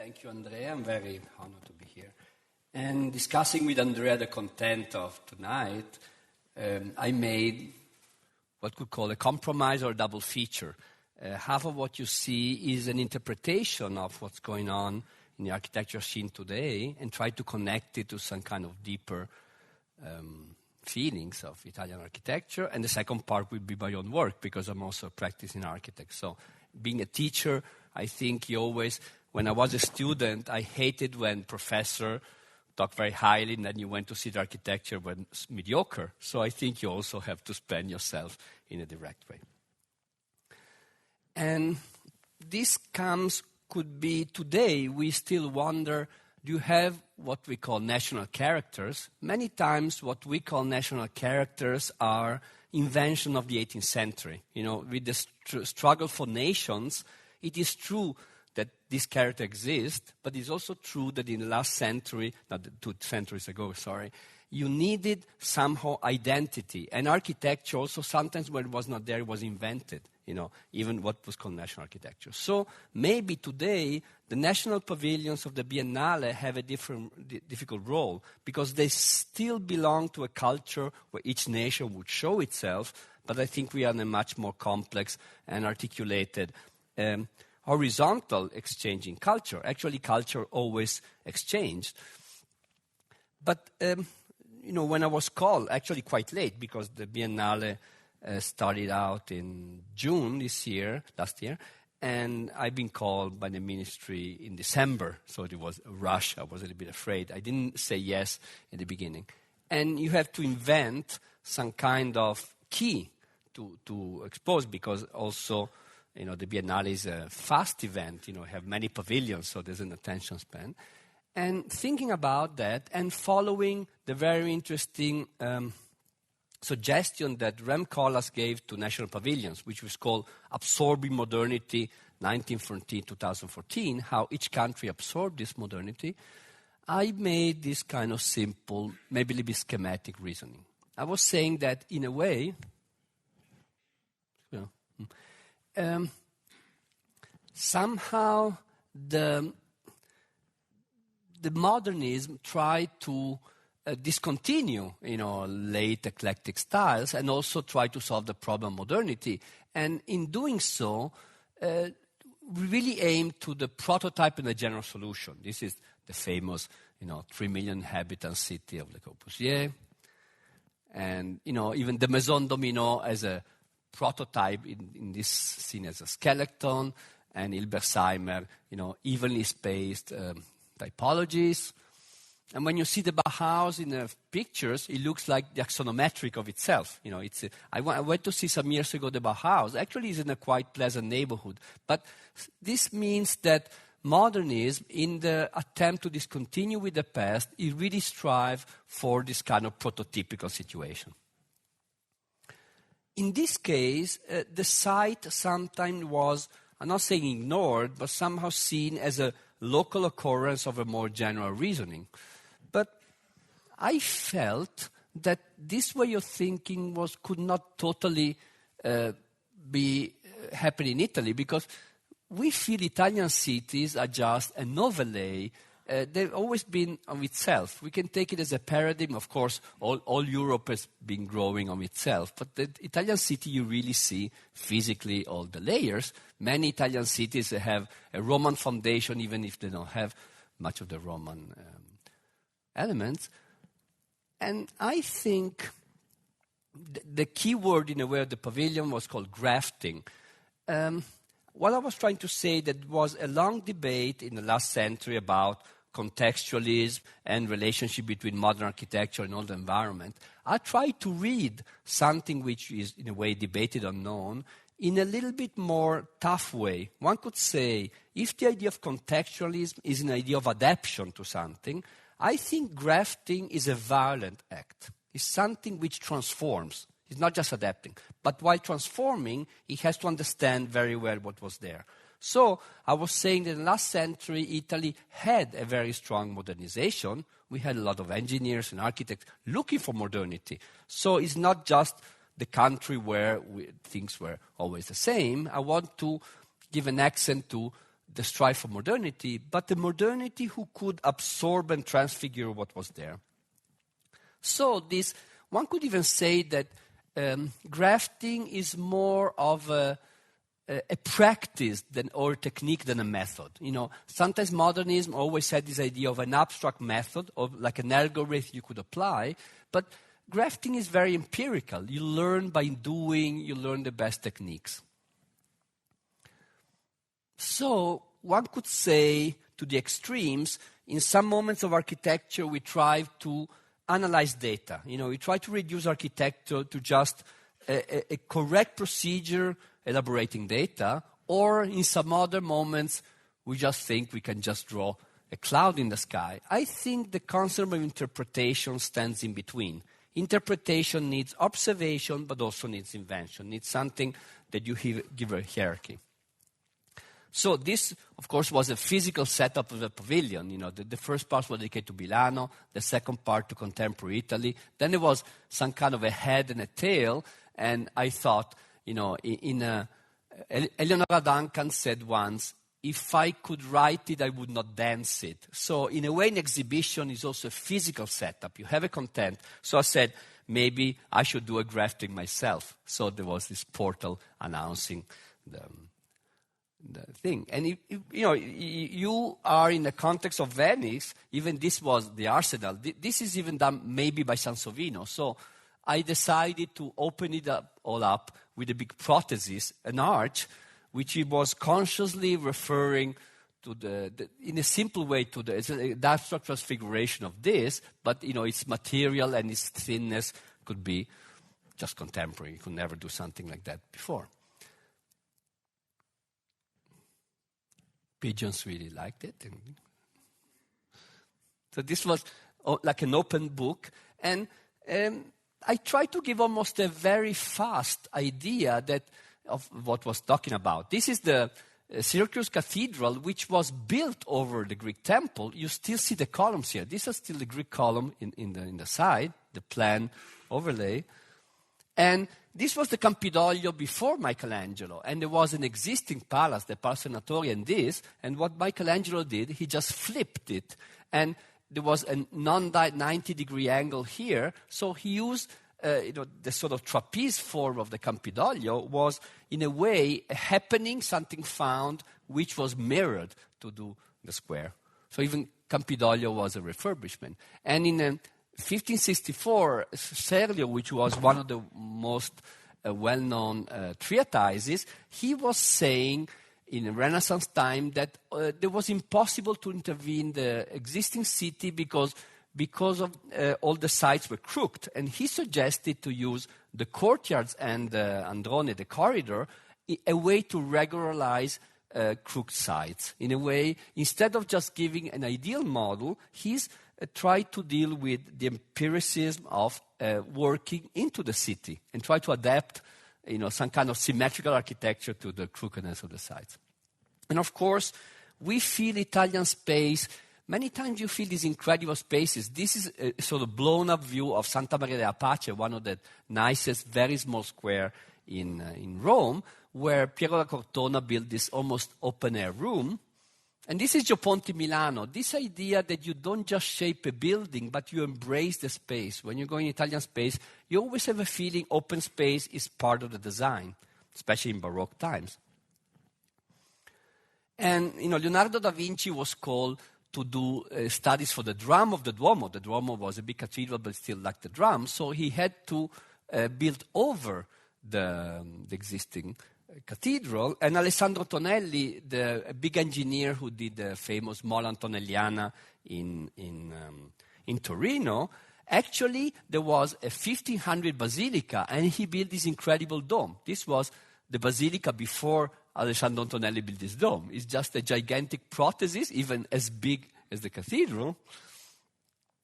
Thank you, Andrea. I'm very honored to be here. And discussing with Andrea the content of tonight, I made what we call a compromise or a double feature. Half of what you see is an interpretation of what's going on in the architecture scene today and try to connect it to some kind of deeper feelings of Italian architecture. And the second part will be my own work because I'm also a practicing architect. So being a teacher, I think you always, when I was a student, I hated when professor talked very highly and then you went to see the architecture when it's mediocre. So I think you also have to spend yourself in a direct way. And this could be today, we still wonder, do you have what we call national characters? Many times what we call national characters are invention of the 18th century. You know, with the struggle for nations, it is true that this character exists, but it's also true that in the last century, not 2 centuries ago, you needed somehow identity. And architecture also, sometimes when it was not there, it was invented, you know, even what was called national architecture. So maybe today, the national pavilions of the Biennale have a difficult role because they still belong to a culture where each nation would show itself, but I think we are in a much more complex and articulated horizontal exchanging culture. Actually, culture always exchanged. But you know, when I was called, actually quite late, because the Biennale started out in June last year, and I've been called by the ministry in December, so it was a rush. I was a little bit afraid. I didn't say yes in the beginning. And you have to invent some kind of key to expose, because also, you know, the Biennale is a fast event, you know, have many pavilions, so there's an attention span. And thinking about that and following the very interesting suggestion that Rem Koolhaas gave to national pavilions, which was called Absorbing Modernity 1914-2014, how each country absorbed this modernity, I made this kind of simple, maybe a little bit schematic reasoning. I was saying that in a way, somehow the modernism tried to discontinue, you know, late eclectic styles and also try to solve the problem of modernity. And in doing so, we really aimed to the prototype and the general solution. This is the famous, you know, 3 million inhabitant city of Le Corbusier. And, you know, even the Maison Domino as a prototype in this scene as a skeleton, and Hilberseimer, you know, evenly spaced typologies. And when you see the Bauhaus in the pictures, it looks like the axonometric of itself. You know, I went to see some years ago the Bauhaus. Actually, it's in a quite pleasant neighborhood. But this means that modernism, in the attempt to discontinue with the past, it really strives for this kind of prototypical situation. In this case, the site sometimes was, I'm not saying ignored, but somehow seen as a local occurrence of a more general reasoning. But I felt that this way of thinking could not totally be happening in Italy, because we feel Italian cities are just an overlay. They've always been on itself. We can take it as a paradigm. Of course, all Europe has been growing on itself. But the Italian city, you really see physically all the layers. Many Italian cities have a Roman foundation, even if they don't have much of the Roman elements. And I think the key word, in a way, of the pavilion was called grafting. What I was trying to say, that was a long debate in the last century about contextualism and relationship between modern architecture and old environment. I tried to read something which is, in a way, debated or known in a little bit more tough way. One could say, if the idea of contextualism is an idea of adaptation to something, I think grafting is a violent act. It's something which transforms. It's not just adapting. But while transforming, it has to understand very well what was there. So I was saying that in the last century, Italy had a very strong modernization. We had a lot of engineers and architects looking for modernity. So it's not just the country where things were always the same. I want to give an accent to the strive for modernity, but the modernity who could absorb and transfigure what was there. So one could even say that grafting is more of a practice or a technique than a method. Sometimes modernism always had this idea of an abstract method, of like an algorithm you could apply, but grafting is very empirical. You learn by doing, you learn the best techniques. So one could say, to the extremes, in some moments of architecture we try to analyze data. We try to reduce architecture to just a correct procedure elaborating data, or in some other moments we just think we can just draw a cloud in the sky. I think the concept of interpretation stands in between. Interpretation needs observation, but also needs invention, needs something that you give a hierarchy. So this, of course, was a physical setup of the pavilion. The first part was dedicated to Milano, the second part to contemporary Italy. Then there was some kind of a head and a tail, and I thought, Eleonora Duncan said once, if I could write it, I would not dance it. So in a way, an exhibition is also a physical setup. You have a content. So I said, maybe I should do a grafting myself. So there was this portal announcing the thing. And you are in the context of Venice. Even this was the Arsenal. This is even done maybe by Sansovino. So I decided to open it all up with a big prosthesis, an arch, which he was consciously referring to in a simple way to the abstract transfiguration of this, but its material and its thinness could be just contemporary. You could never do something like that before. Pigeons really liked it. So this was like an open book, and I tried to give almost a very fast idea of what was talking about. This is the Syracuse Cathedral, which was built over the Greek temple. You still see the columns here. This is still the Greek column in the side, the plan overlay. And this was the Campidoglio before Michelangelo. And there was an existing palace, the Palazzo Senatori, and this. And what Michelangelo did, he just flipped it. And there was a 90-degree angle here. So he used the sort of trapeze form of the Campidoglio was, in a way, a happening, something found, which was mirrored to do the square. So even Campidoglio was a refurbishment. And in 1564, Serlio, which was one of the most well-known treatises, he was saying in Renaissance time that it was impossible to intervene the existing city because of all the sides were crooked. And he suggested to use the courtyards and Androne, the corridor, a way to regularize crooked sides. In a way, instead of just giving an ideal model, he's tried to deal with the empiricism of working into the city and try to adapt some kind of symmetrical architecture to the crookedness of the sides. And of course, we feel Italian space. Many times you feel these incredible spaces. This is a sort of blown-up view of Santa Maria della Pace, one of the nicest, very small square in Rome, where Piero da Cortona built this almost open-air room. And this is Gioponti Milano, this idea that you don't just shape a building, but you embrace the space. When you go in Italian space, you always have a feeling open space is part of the design, especially in Baroque times. And, Leonardo da Vinci was called to do studies for the drum of the Duomo. The Duomo was a big cathedral, but still lacked the drum. So he had to build over the existing cathedral. And Alessandro Tonelli, the big engineer who did the famous Mola Antonelliana in Torino, actually there was a 1500 basilica, and he built this incredible dome. This was the basilica before Alessandro Antonelli built this dome. It's just a gigantic prosthesis, even as big as the cathedral.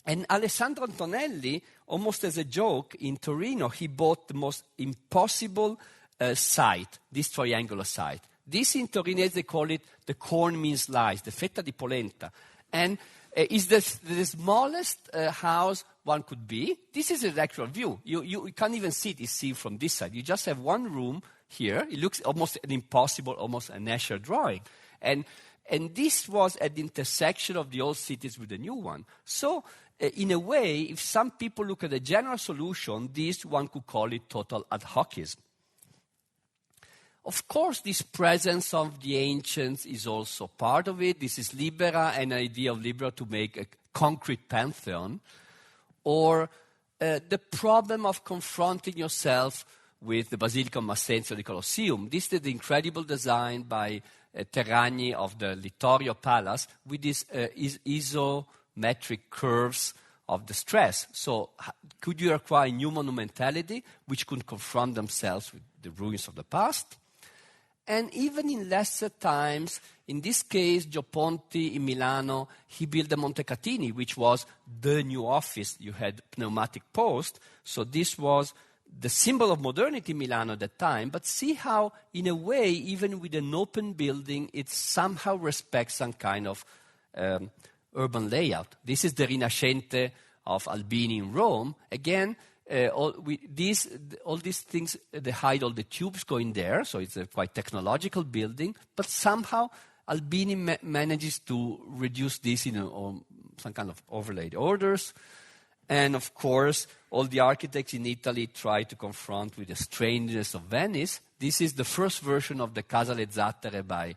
And Alessandro Antonelli, almost as a joke, in Torino, he bought the most impossible site, this triangular site. This in Torinese, they call it the corn mean slice, the fetta di polenta. And is the smallest house one could be. This is a actual view. You can't even see it. It's seen from this side. You just have one room here. It looks almost an impossible, almost an Escher drawing. And And this was at the intersection of the old cities with the new one. So, in a way, if some people look at the general solution, this one could call it total ad hocism. Of course, this presence of the ancients is also part of it. This is Libera, an idea of Libera to make a concrete pantheon, or the problem of confronting yourself with the Basilica of Massenzio, the Colosseum. This is the incredible design by Terragni of the Littorio Palace with these isometric curves of the stress. So could you acquire new monumentality which could confront themselves with the ruins of the past? And even in lesser times, in this case, Gio Ponti in Milano, he built the Montecatini, which was the new office. You had pneumatic post. So this was the symbol of modernity in Milano at that time. But see how, in a way, even with an open building, it somehow respects some kind of urban layout. This is the Rinascente of Albini in Rome. Again, all these things, they hide all the tubes going there, so it's a quite technological building, but somehow Albini manages to reduce this in some kind of overlaid orders. And of course, all the architects in Italy try to confront with the strangeness of Venice. This is the first version of the Casa Le Zattere by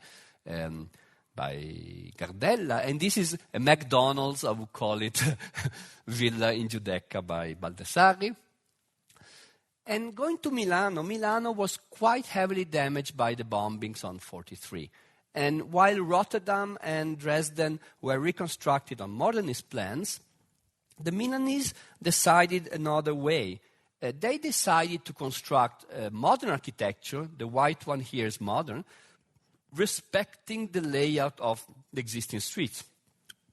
Gardella, and this is a McDonald's, I would call it, Villa in Giudecca by Baldassarri. And going to Milano, Milano was quite heavily damaged by the bombings on 43. And while Rotterdam and Dresden were reconstructed on modernist plans, the Milanese decided another way. They decided to construct modern architecture. The white one here is modern, respecting the layout of the existing streets.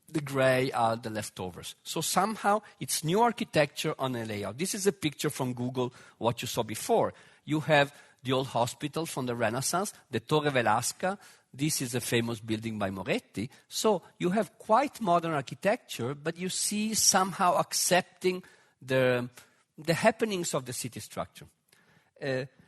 The gray are the leftovers. So somehow it's new architecture on a layout. This is a picture from Google, what you saw before. You have the old hospital from the Renaissance, the Torre Velasca. This is a famous building by Moretti. So you have quite modern architecture, but you see somehow accepting the happenings of the city structure.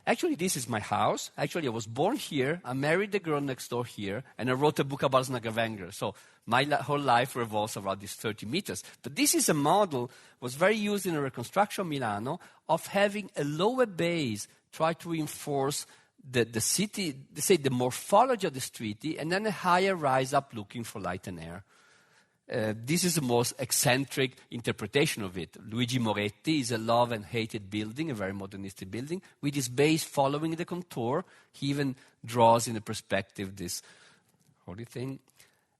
Actually, this is my house. Actually, I was born here. I married the girl next door here, and I wrote a book about Snagavenger. So my whole life revolves around these 30 meters. But this is a model, was very used in a reconstruction of Milano, of having a lower base, try to reinforce the city, say the morphology of the street, and then a higher rise up looking for light and air. This is the most eccentric interpretation of it. Luigi Moretti is a loved and hated building, a very modernistic building, with his base following the contour. He even draws in the perspective this holy thing.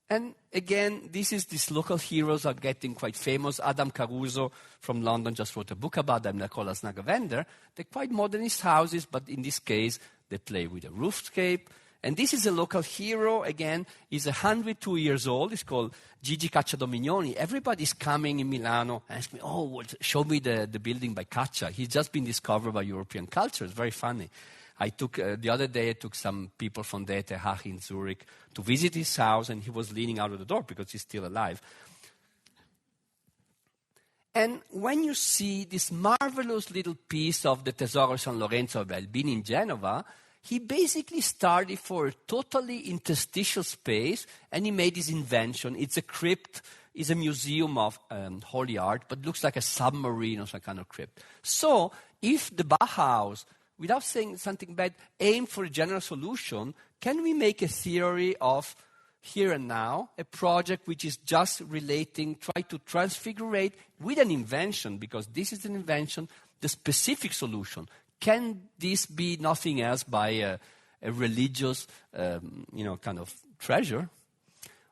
And again, these local heroes are getting quite famous. Adam Caruso from London just wrote a book about them, Nicola Snagavender. They're quite modernist houses, but in this case, they play with a roofscape. And this is a local hero, again, he's 102 years old. He's called Gigi Cacciadominioni. Everybody's coming in Milano and asking me, show me the building by Caccia. He's just been discovered by European culture. It's very funny. The other day I took some people from the ETH in Zurich to visit his house, and he was leaning out of the door because he's still alive. And when you see this marvelous little piece of the Tesoro San Lorenzo of Albini in Genova, he basically started for a totally interstitial space, and he made his invention. It's a crypt, it's a museum of holy art, but looks like a submarine or some kind of crypt. So if the Bauhaus, without saying something bad, aim for a general solution, can we make a theory of here and now, a project which is just relating, try to transfigurate with an invention, because this is an invention, the specific solution. Can this be nothing else by a religious, kind of treasure?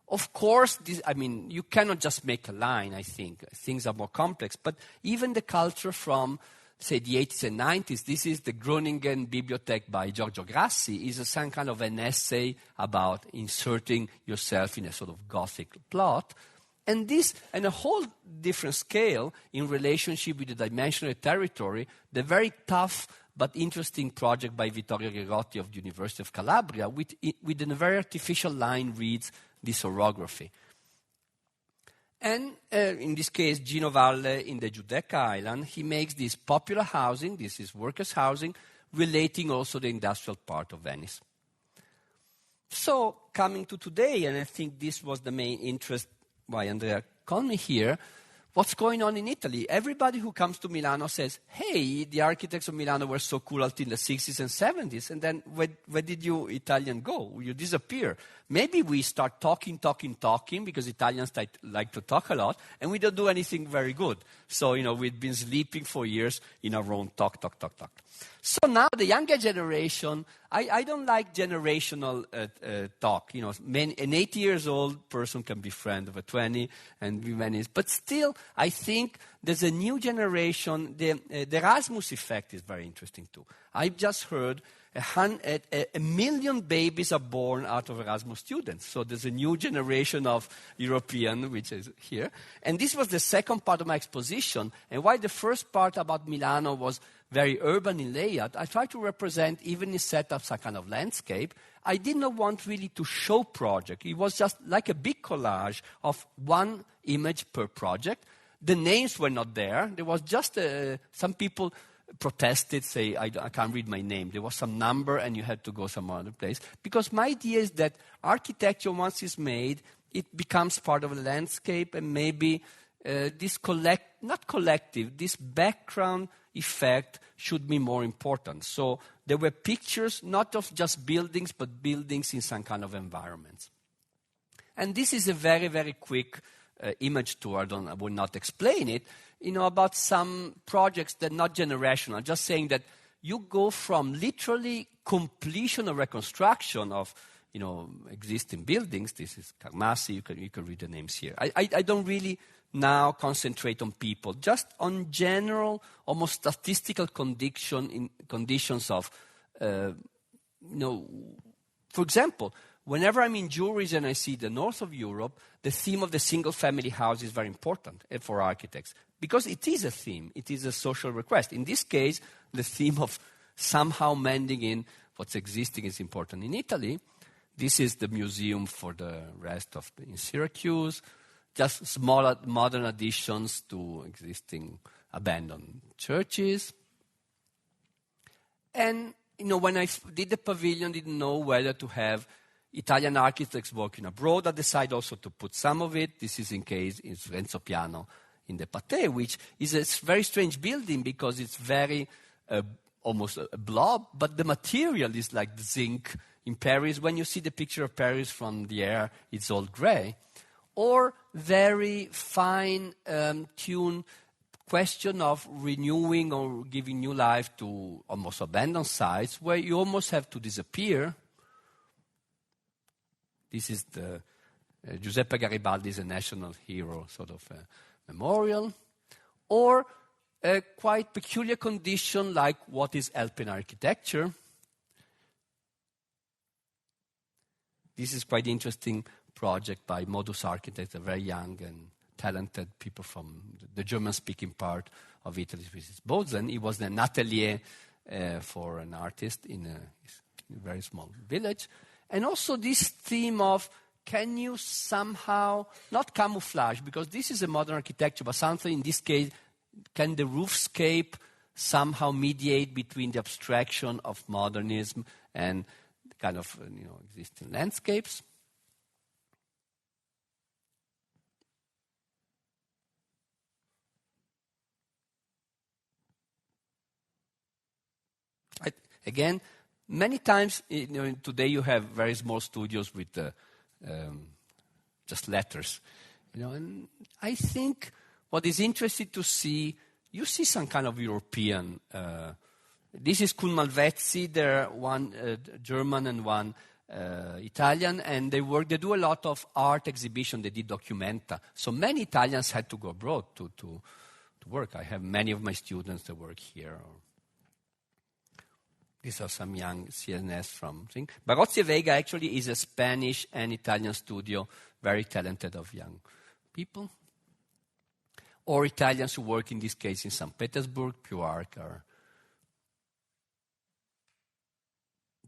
Of course, you cannot just make a line, I think. Things are more complex. But even the culture from, say, the 80s and 90s, this is the Groningen Bibliothek by Giorgio Grassi, is some kind of an essay about inserting yourself in a sort of Gothic plot. And this, and a whole different scale in relationship with the dimensional territory, the very tough but interesting project by Vittorio Ghirotti of the University of Calabria, within a very artificial line reads this orography. And in this case, Gino Valle in the Giudecca Island, he makes this popular housing, this is workers' housing, relating also the industrial part of Venice. So, coming to today, and I think this was the main interest why Andrea called me here, what's going on in Italy? Everybody who comes to Milano says, hey, the architects of Milano were so cool until the 60s and 70s, and then where did you Italian go? You disappear. Maybe we start talking, because Italians like to talk a lot, and we don't do anything very good. So, we've been sleeping for years in our own talk. So now the younger generation, I don't like generational talk. An 80 years old person can be friend of a 20 and be many. But still, I think there's a new generation. The Erasmus effect is very interesting too. I've just heard 1 million babies are born out of Erasmus students. So there's a new generation of European, which is here. And this was the second part of my exposition. And while the first part about Milano was very urban in layout, I tried to represent, even in setups, a kind of landscape. I did not want really to show project. It was just like a big collage of one image per project. The names were not there. There was just some people protested, say, I can't read my name. There was some number and you had to go some other place. Because my idea is that architecture, once it's made, it becomes part of a landscape, and maybe this this background effect should be more important. So there were pictures, not of just buildings, but buildings in some kind of environments. And this is a very, very quick image tour. I will not explain it. About some projects that are not generational. Just saying that you go from literally completion or reconstruction of, existing buildings. This is Carmassi. You can read the names here. I don't really now concentrate on people, just on general, almost statistical conditions of, for example, whenever I'm in juries and I see the north of Europe, the theme of the single-family house is very important for architects, because it is a theme. It is a social request. In this case, the theme of somehow mending in what's existing is important. In Italy, this is the museum for the rest of in Syracuse, just small modern additions to existing abandoned churches. And, when I did the pavilion, didn't know whether to have Italian architects working abroad. I decided also to put some of it. This is in case it's Renzo Piano in the Pathé, which is a very strange building because it's very almost a blob, but the material is like the zinc in Paris. When you see the picture of Paris from the air, it's all gray. Or very fine tuned question of renewing or giving new life to almost abandoned sites where you almost have to disappear. This is the Giuseppe Garibaldi is a national hero sort of memorial. Or a quite peculiar condition like what is Alpine architecture. This is quite interesting project by Modus Architects, a very young and talented people from the German-speaking part of Italy, which is Bozen. It was an atelier for an artist in a very small village. And also this theme of, can you somehow, not camouflage, because this is a modern architecture, but something in this case, can the roofscape somehow mediate between the abstraction of modernism and kind of existing landscapes? Again, many times, today you have very small studios with just letters, and I think what is interesting to see, you see some kind of European. This is Kuhn Malvezzi, they're one German and one Italian, and they do a lot of art exhibition. They did Documenta. So many Italians had to go abroad to work. I have many of my students that work here. These are some young CNS from thing. Barozzi e Vega actually is a Spanish and Italian studio, very talented of young people. Or Italians who work in this case in St. Petersburg, Puark.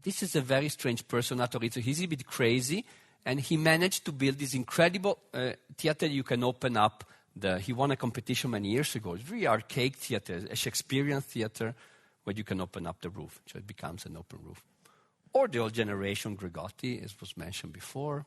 This is a very strange person, Arturizzo. He's a bit crazy, and he managed to build this incredible theater you can open up. He won a competition many years ago. It's really archaic theater, a Shakespearean theater, where you can open up the roof, so it becomes an open roof. or the old generation, Gregotti, as was mentioned before,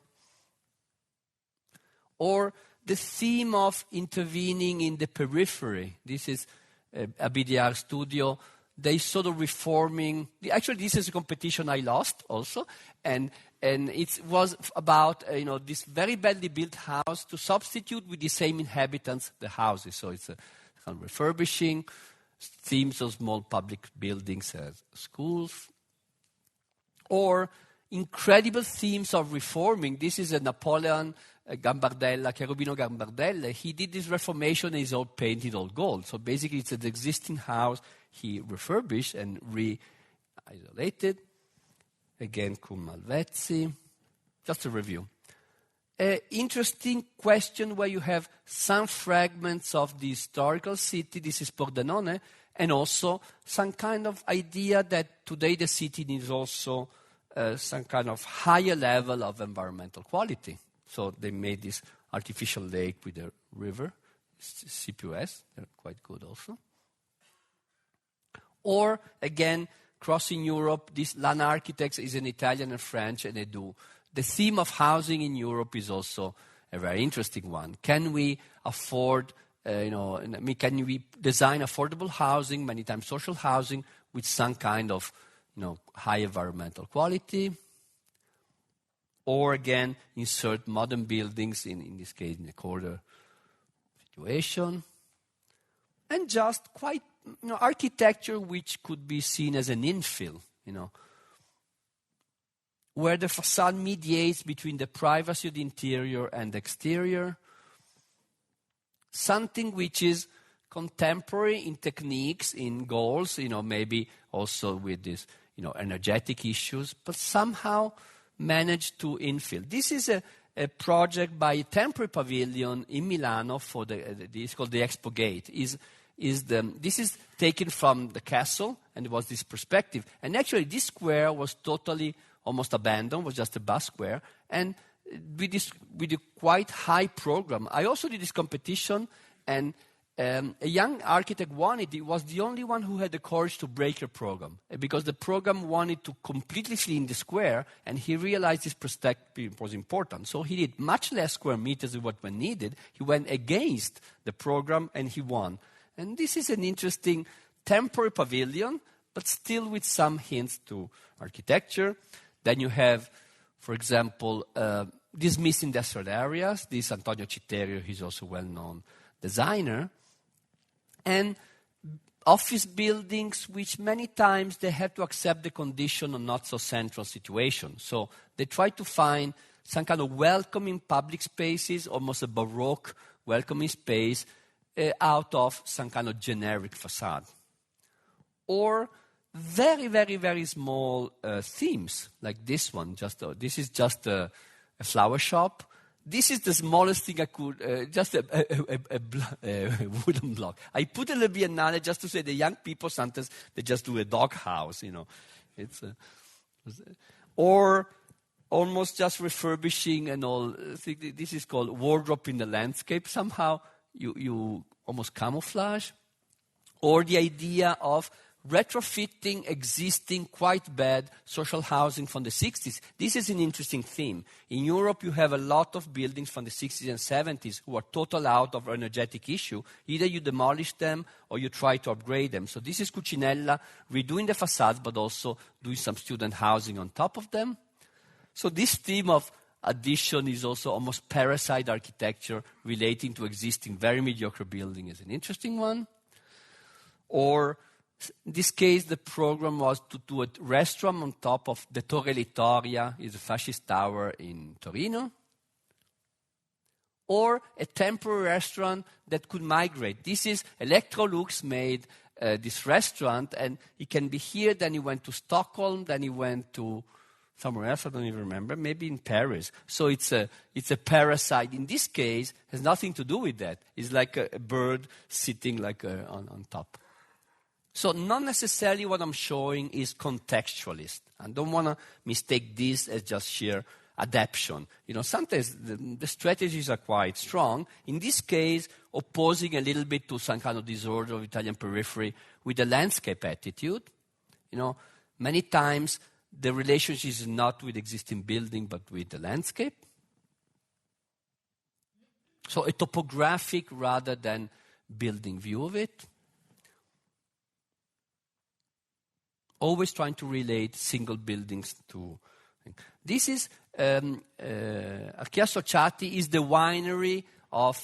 or the theme of intervening in the periphery. This is a BDR studio. They sort of reforming. Actually, this is a competition I lost also, and it was about this very badly built house to substitute with the same inhabitants the houses. So it's a kind of refurbishing themes of small public buildings as schools, or incredible themes of reforming. This is a Napoleon Gambardella, Cherubino Gambardella. He did this reformation and it's all painted all gold. So basically it's an existing house he refurbished and re-isolated. Again, Kun Malvezzi. Just a review. Interesting question where you have some fragments of the historical city. This is Pordenone. And also some kind of idea that today the city needs also some kind of higher level of environmental quality. So they made this artificial lake with a river, CPUS. They're quite good also. Or, again, crossing Europe, this LAN Architects is an Italian and French, and they do. The theme of housing in Europe is also a very interesting one. Can we afford, can we design affordable housing, many times social housing, with some kind of, high environmental quality? Or, again, insert modern buildings, in this case, in a corridor situation. And just quite, architecture which could be seen as an infill, where the facade mediates between the privacy of the interior and the exterior. Something which is contemporary in techniques, in goals, maybe also with this, energetic issues, but somehow managed to infill. This is a project by Temporary Pavilion in Milano for it's called the Expo Gate. This is taken from the castle, and it was this perspective. And actually, this square was totally almost abandoned, was just a bus square. And with a quite high program, I also did this competition, and a young architect he was the only one who had the courage to break a program, because the program wanted to completely fill in the square, and he realized this perspective was important. So he did much less square meters than what were needed. He went against the program, and he won. And this is an interesting temporary pavilion, but still with some hints to architecture. Then you have, for example, these missing industrial areas. This Antonio Citterio, he's also a well-known designer. And office buildings, which many times they have to accept the condition of not so central situation. So they try to find some kind of welcoming public spaces, almost a Baroque welcoming space, out of some kind of generic facade. Or very, very, very small themes, like this one. This is just a flower shop. This is the smallest thing I could, just a wooden block. I put in the Biennale just to say the young people sometimes, they just do a dog house, or almost just refurbishing and all. This is called wardrobe in the landscape. Somehow you almost camouflage. Or the idea of retrofitting existing quite bad social housing from the 60s. This is an interesting theme. In Europe, you have a lot of buildings from the 60s and 70s who are total out of energetic issue. Either you demolish them or you try to upgrade them. So this is Cucinella redoing the facades, but also doing some student housing on top of them. So this theme of addition is also almost parasite architecture relating to existing very mediocre building is an interesting one. Or in this case, the program was to do a restaurant on top of the Torre Littoria, is a fascist tower in Torino. Or a temporary restaurant that could migrate. This is Electrolux made this restaurant, and it can be here, then he went to Stockholm, then he went to somewhere else, I don't even remember, maybe in Paris. So it's a parasite. In this case, has nothing to do with that. It's like a bird sitting like on top. So not necessarily what I'm showing is contextualist. I don't want to mistake this as just sheer adaptation. Sometimes the strategies are quite strong. In this case, opposing a little bit to some kind of disorder of Italian periphery with a landscape attitude. Many times the relationship is not with existing building, but with the landscape. So a topographic rather than building view of it. Always trying to relate single buildings to... This is, Archi Associati is the winery of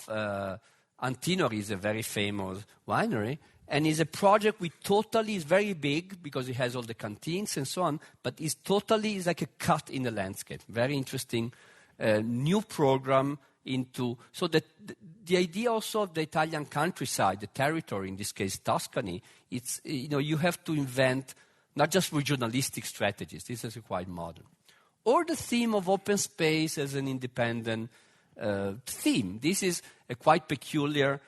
Antinori, is a very famous winery, and is a project which totally is very big because it has all the canteens and so on, but is like a cut in the landscape. Very interesting new program into... So that the idea also of the Italian countryside, the territory, in this case Tuscany, it's, you have to invent not just regionalistic strategies. This is quite modern. Or the theme of open space as an independent theme. This is a quite peculiar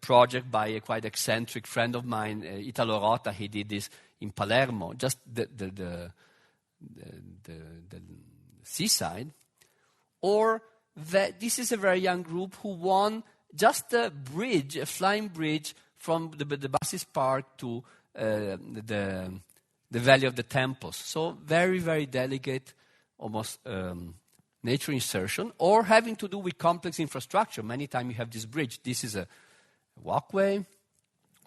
project by a quite eccentric friend of mine, Italo Rota. He did this in Palermo, just the seaside. Or this is a very young group who won just a bridge, a flying bridge from the Bassis Park to the Valley of the Temples. So very, very delicate, almost nature insertion, or having to do with complex infrastructure. Many times you have this bridge. This is a walkway.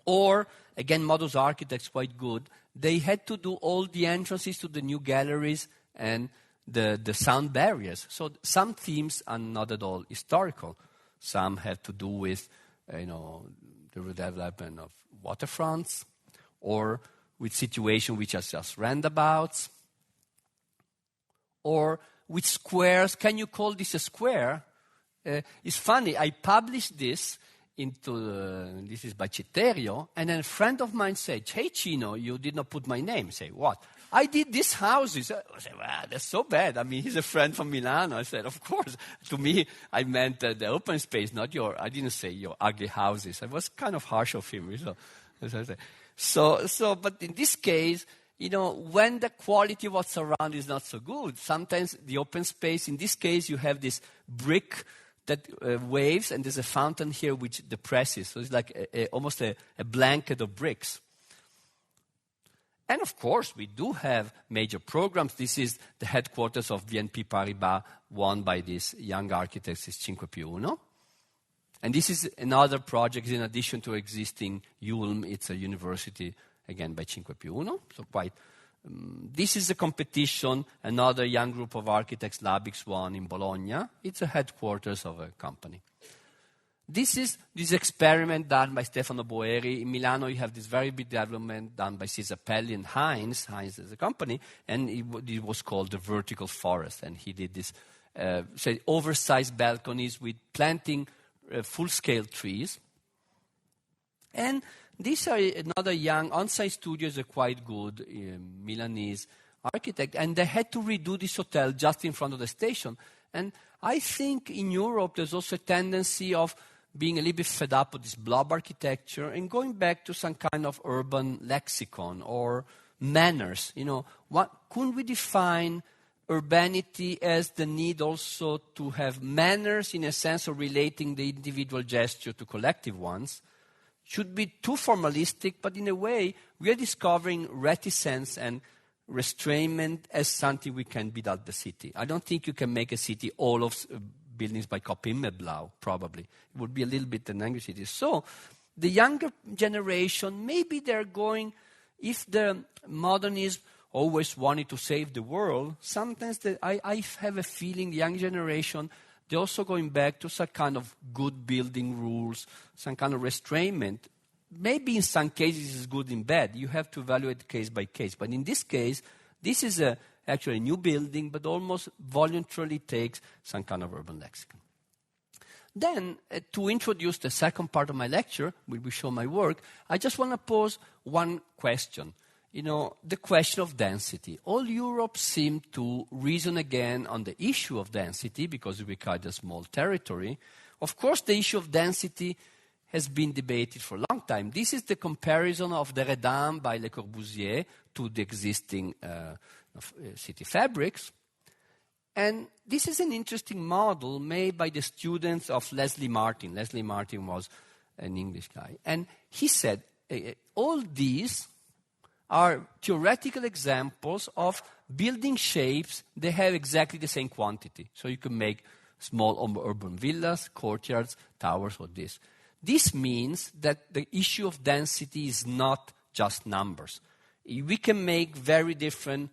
Or, again, Modus Architects, quite good. They had to do all the entrances to the new galleries and the sound barriers. So some themes are not at all historical. Some have to do with, the redevelopment of waterfronts, or with situations which are just roundabouts, or with squares. Can you call this a square? It's funny, I published this this is by Citterio, and then a friend of mine said, "Hey, Cino, you did not put my name." I say, "What?" "I did these houses." I said, "Wow, that's so bad. I mean, he's a friend from Milano." I said, "Of course." To me, I meant the open space, not I didn't say your ugly houses. I was kind of harsh of him. So, but in this case, when the quality of what's around is not so good, sometimes the open space, in this case, you have this brick that waves, and there's a fountain here which depresses. So it's like almost a blanket of bricks. And of course, we do have major programs. This is the headquarters of BNP Paribas, won by these young architects, is 5+1. And this is another project in addition to existing Ulm. It's a university, again, by 5+1. So quite... this is a competition, another young group of architects, Labix won in Bologna. It's a headquarters of a company. This is this experiment done by Stefano Boeri. In Milano, you have this very big development done by Cisapelli and Heinz. Heinz is a company, and it was called the Vertical Forest. And he did this oversized balconies with planting full-scale trees. And these are another young on-site studios, are quite good Milanese architect, and they had to redo this hotel just in front of the station. And I think in Europe there's also a tendency of being a little bit fed up with this blob architecture and going back to some kind of urban lexicon or manners. Couldn't we define urbanity as the need also to have manners in a sense of relating the individual gesture to collective ones? Should be too formalistic, but in a way, we are discovering reticence and restrainment as something we can build out the city. I don't think you can make a city all of buildings by Kopp Himmelblau, probably. It would be a little bit an angry city. So the younger generation, maybe they're going, if the modernism always wanted to save the world, sometimes I have a feeling the young generation, they're also going back to some kind of good building rules, some kind of restrainment. Maybe in some cases it's good and bad. You have to evaluate case by case. But in this case, this is actually a new building, but almost voluntarily takes some kind of urban lexicon. Then, to introduce the second part of my lecture, where we show my work, I just want to pose one question. The question of density. All Europe seemed to reason again on the issue of density because we required a small territory. Of course, the issue of density has been debated for a long time. This is the comparison of the Redan by Le Corbusier to the existing city fabrics. And this is an interesting model made by the students of Leslie Martin. Leslie Martin was an English guy. And he said, all these are theoretical examples of building shapes that have exactly the same quantity. So you can make small urban villas, courtyards, towers, or this. This means that the issue of density is not just numbers. We can make very different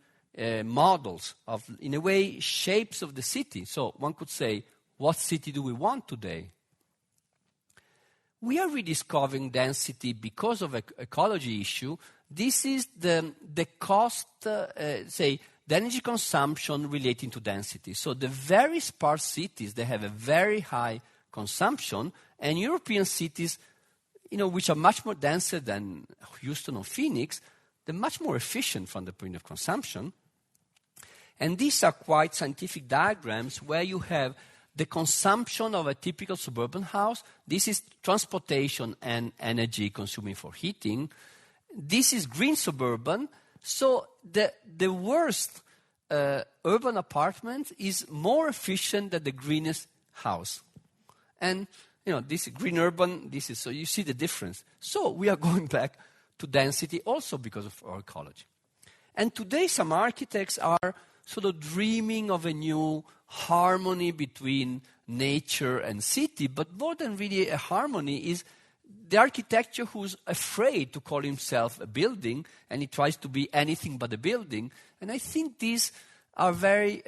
models of, in a way, shapes of the city. So one could say, what city do we want today? We are rediscovering density because of ecology issue. This is the cost, the energy consumption relating to density. So the very sparse cities, they have a very high consumption, and European cities, which are much more denser than Houston or Phoenix, they're much more efficient from the point of consumption. And these are quite scientific diagrams where you have the consumption of a typical suburban house. This is transportation and energy consuming for heating. This is green suburban. So the worst urban apartment is more efficient than the greenest house. And this green urban, so you see the difference. So we are going back to density also because of our ecology. And today some architects are sort of dreaming of a new harmony between nature and city, but more than really a harmony is the architecture who's afraid to call himself a building, and he tries to be anything but a building. And I think these are very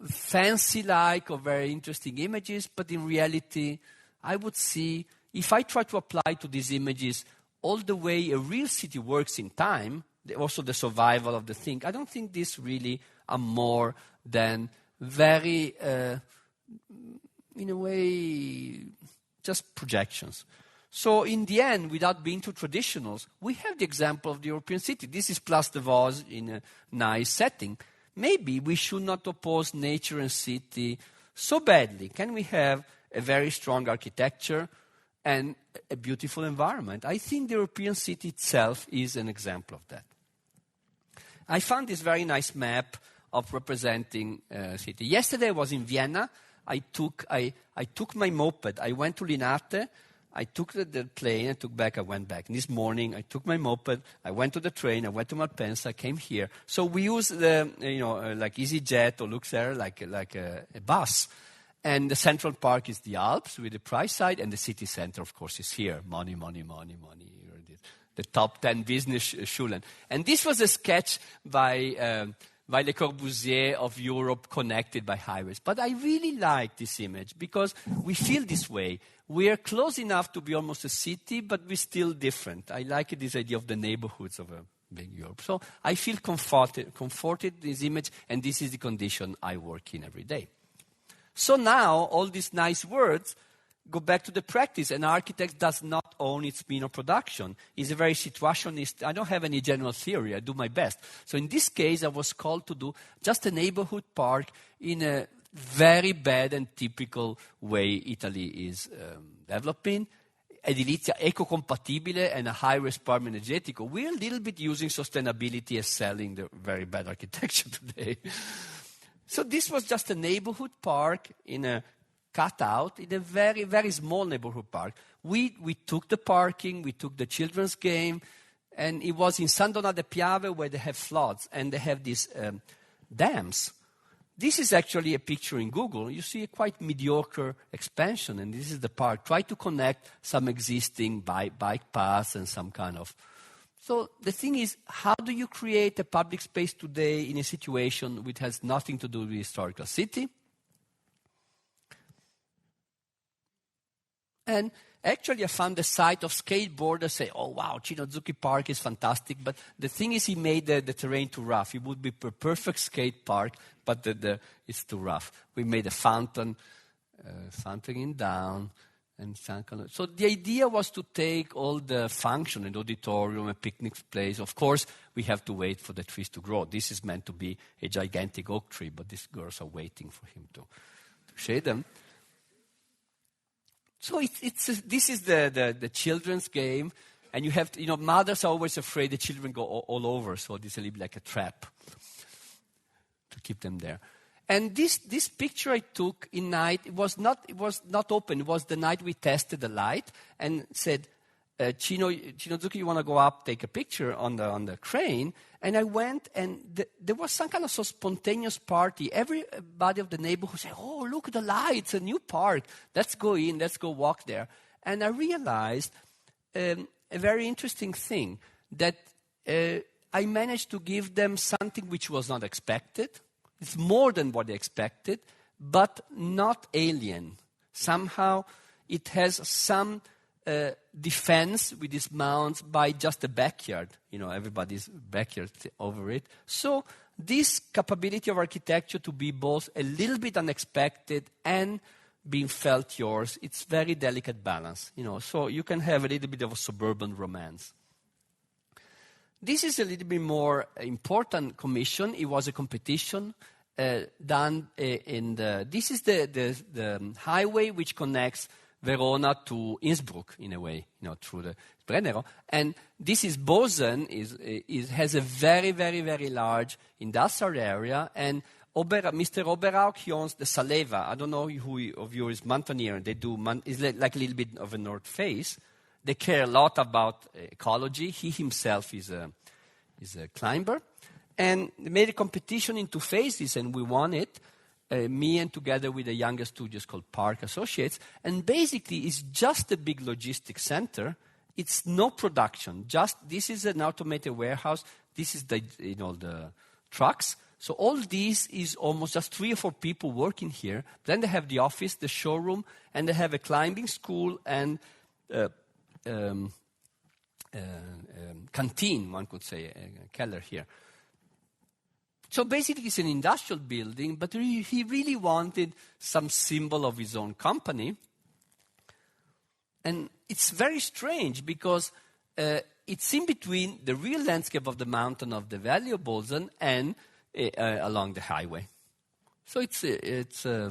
fancy-like or very interesting images, but in reality, I would see, if I try to apply to these images all the way a real city works in time, also the survival of the thing, I don't think these really are more than very, in a way, just projections. So in the end, without being too traditionals, we have the example of the European city. This is Place de Vos in a nice setting. Maybe we should not oppose nature and city so badly. Can we have a very strong architecture and a beautiful environment? I think the European city itself is an example of that. I found this very nice map of representing city. Yesterday I was in Vienna. I took my moped. I went to Linate. I took the plane. I took back. I went back. And this morning I took my moped. I went to the train. I went to Malpensa. I came here. So we use the like EasyJet or Luxair like a bus. And the Central Park is the Alps with the price side, and the city center, of course, is here. Money, money, money, money. The top 10 business Schulen. And this was a sketch by Le Corbusier of Europe connected by highways. But I really like this image because we feel this way. We are close enough to be almost a city, but we're still different. I like this idea of the neighborhoods of a big Europe. So I feel comforted this image, and this is the condition I work in every day. So now all these nice words go back to the practice. An architect does not own its mean of production. He's a very situationist. I don't have any general theory. I do my best. So in this case, I was called to do just a neighborhood park in a very bad and typical way Italy is developing. Edilizia eco-compatibile and a high-risk park energetico. We're a little bit using sustainability as selling the very bad architecture today. So this was just a neighborhood park in a cutout in a very, very small neighborhood park. We took the parking, we took the children's game, and it was in San Donato de Piave where they have floods, and they have these dams. This is actually a picture in Google. You see a quite mediocre expansion, and this is the park. Try to connect some existing bike paths and some kind of... So the thing is, how do you create a public space today in a situation which has nothing to do with the historical city? And actually, I found the site of skateboarders say, oh, wow, Chinozuki Park is fantastic. But the thing is, he made the terrain too rough. It would be a perfect skate park, but it's too rough. We made a fountain in down. So the idea was to take all the function, an auditorium, a picnic place. Of course, we have to wait for the trees to grow. This is meant to be a gigantic oak tree, but these girls are waiting for him to shade them. So this is the children's game, and you have to, mothers are always afraid the children go all over, so this is a little bit like a trap to keep them there. And this picture I took in night, it was not open. It was the night we tested the light and said, Chinozuki, you want to go up, take a picture on the crane? And I went, and there was some kind of so spontaneous party. Everybody of the neighborhood said, oh, look at the lights, a new park. Let's go in, let's go walk there. And I realized a very interesting thing, that I managed to give them something which was not expected. It's more than what they expected, but not alien. Somehow it has some defense with these mounds by just the backyard. Everybody's backyard over it. So this capability of architecture to be both a little bit unexpected and being felt yours, it's very delicate balance. So you can have a little bit of a suburban romance. This is a little bit more important commission. It was a competition done this is the highway which connects Verona to Innsbruck, in a way, through the Brennero. And this is Bozen, has a very, very, very large industrial area. And Mr. Oberauk, he owns the Saleva. I don't know who of you is mountaineer. They do, it's like a little bit of a North Face. They care a lot about ecology. He himself is a climber. And they made a competition in 2 phases, and we won it. Me and together with the younger studios called Park Associates. And basically, it's just a big logistics center. It's no production. This is an automated warehouse. This is the trucks. So all this is almost just 3 or 4 people working here. Then they have the office, the showroom, and they have a climbing school and canteen, one could say, a keller here. So basically it's an industrial building, but he really wanted some symbol of his own company. And it's very strange because it's in between the real landscape of the mountain of the Valley of Bolzan and along the highway. So it's a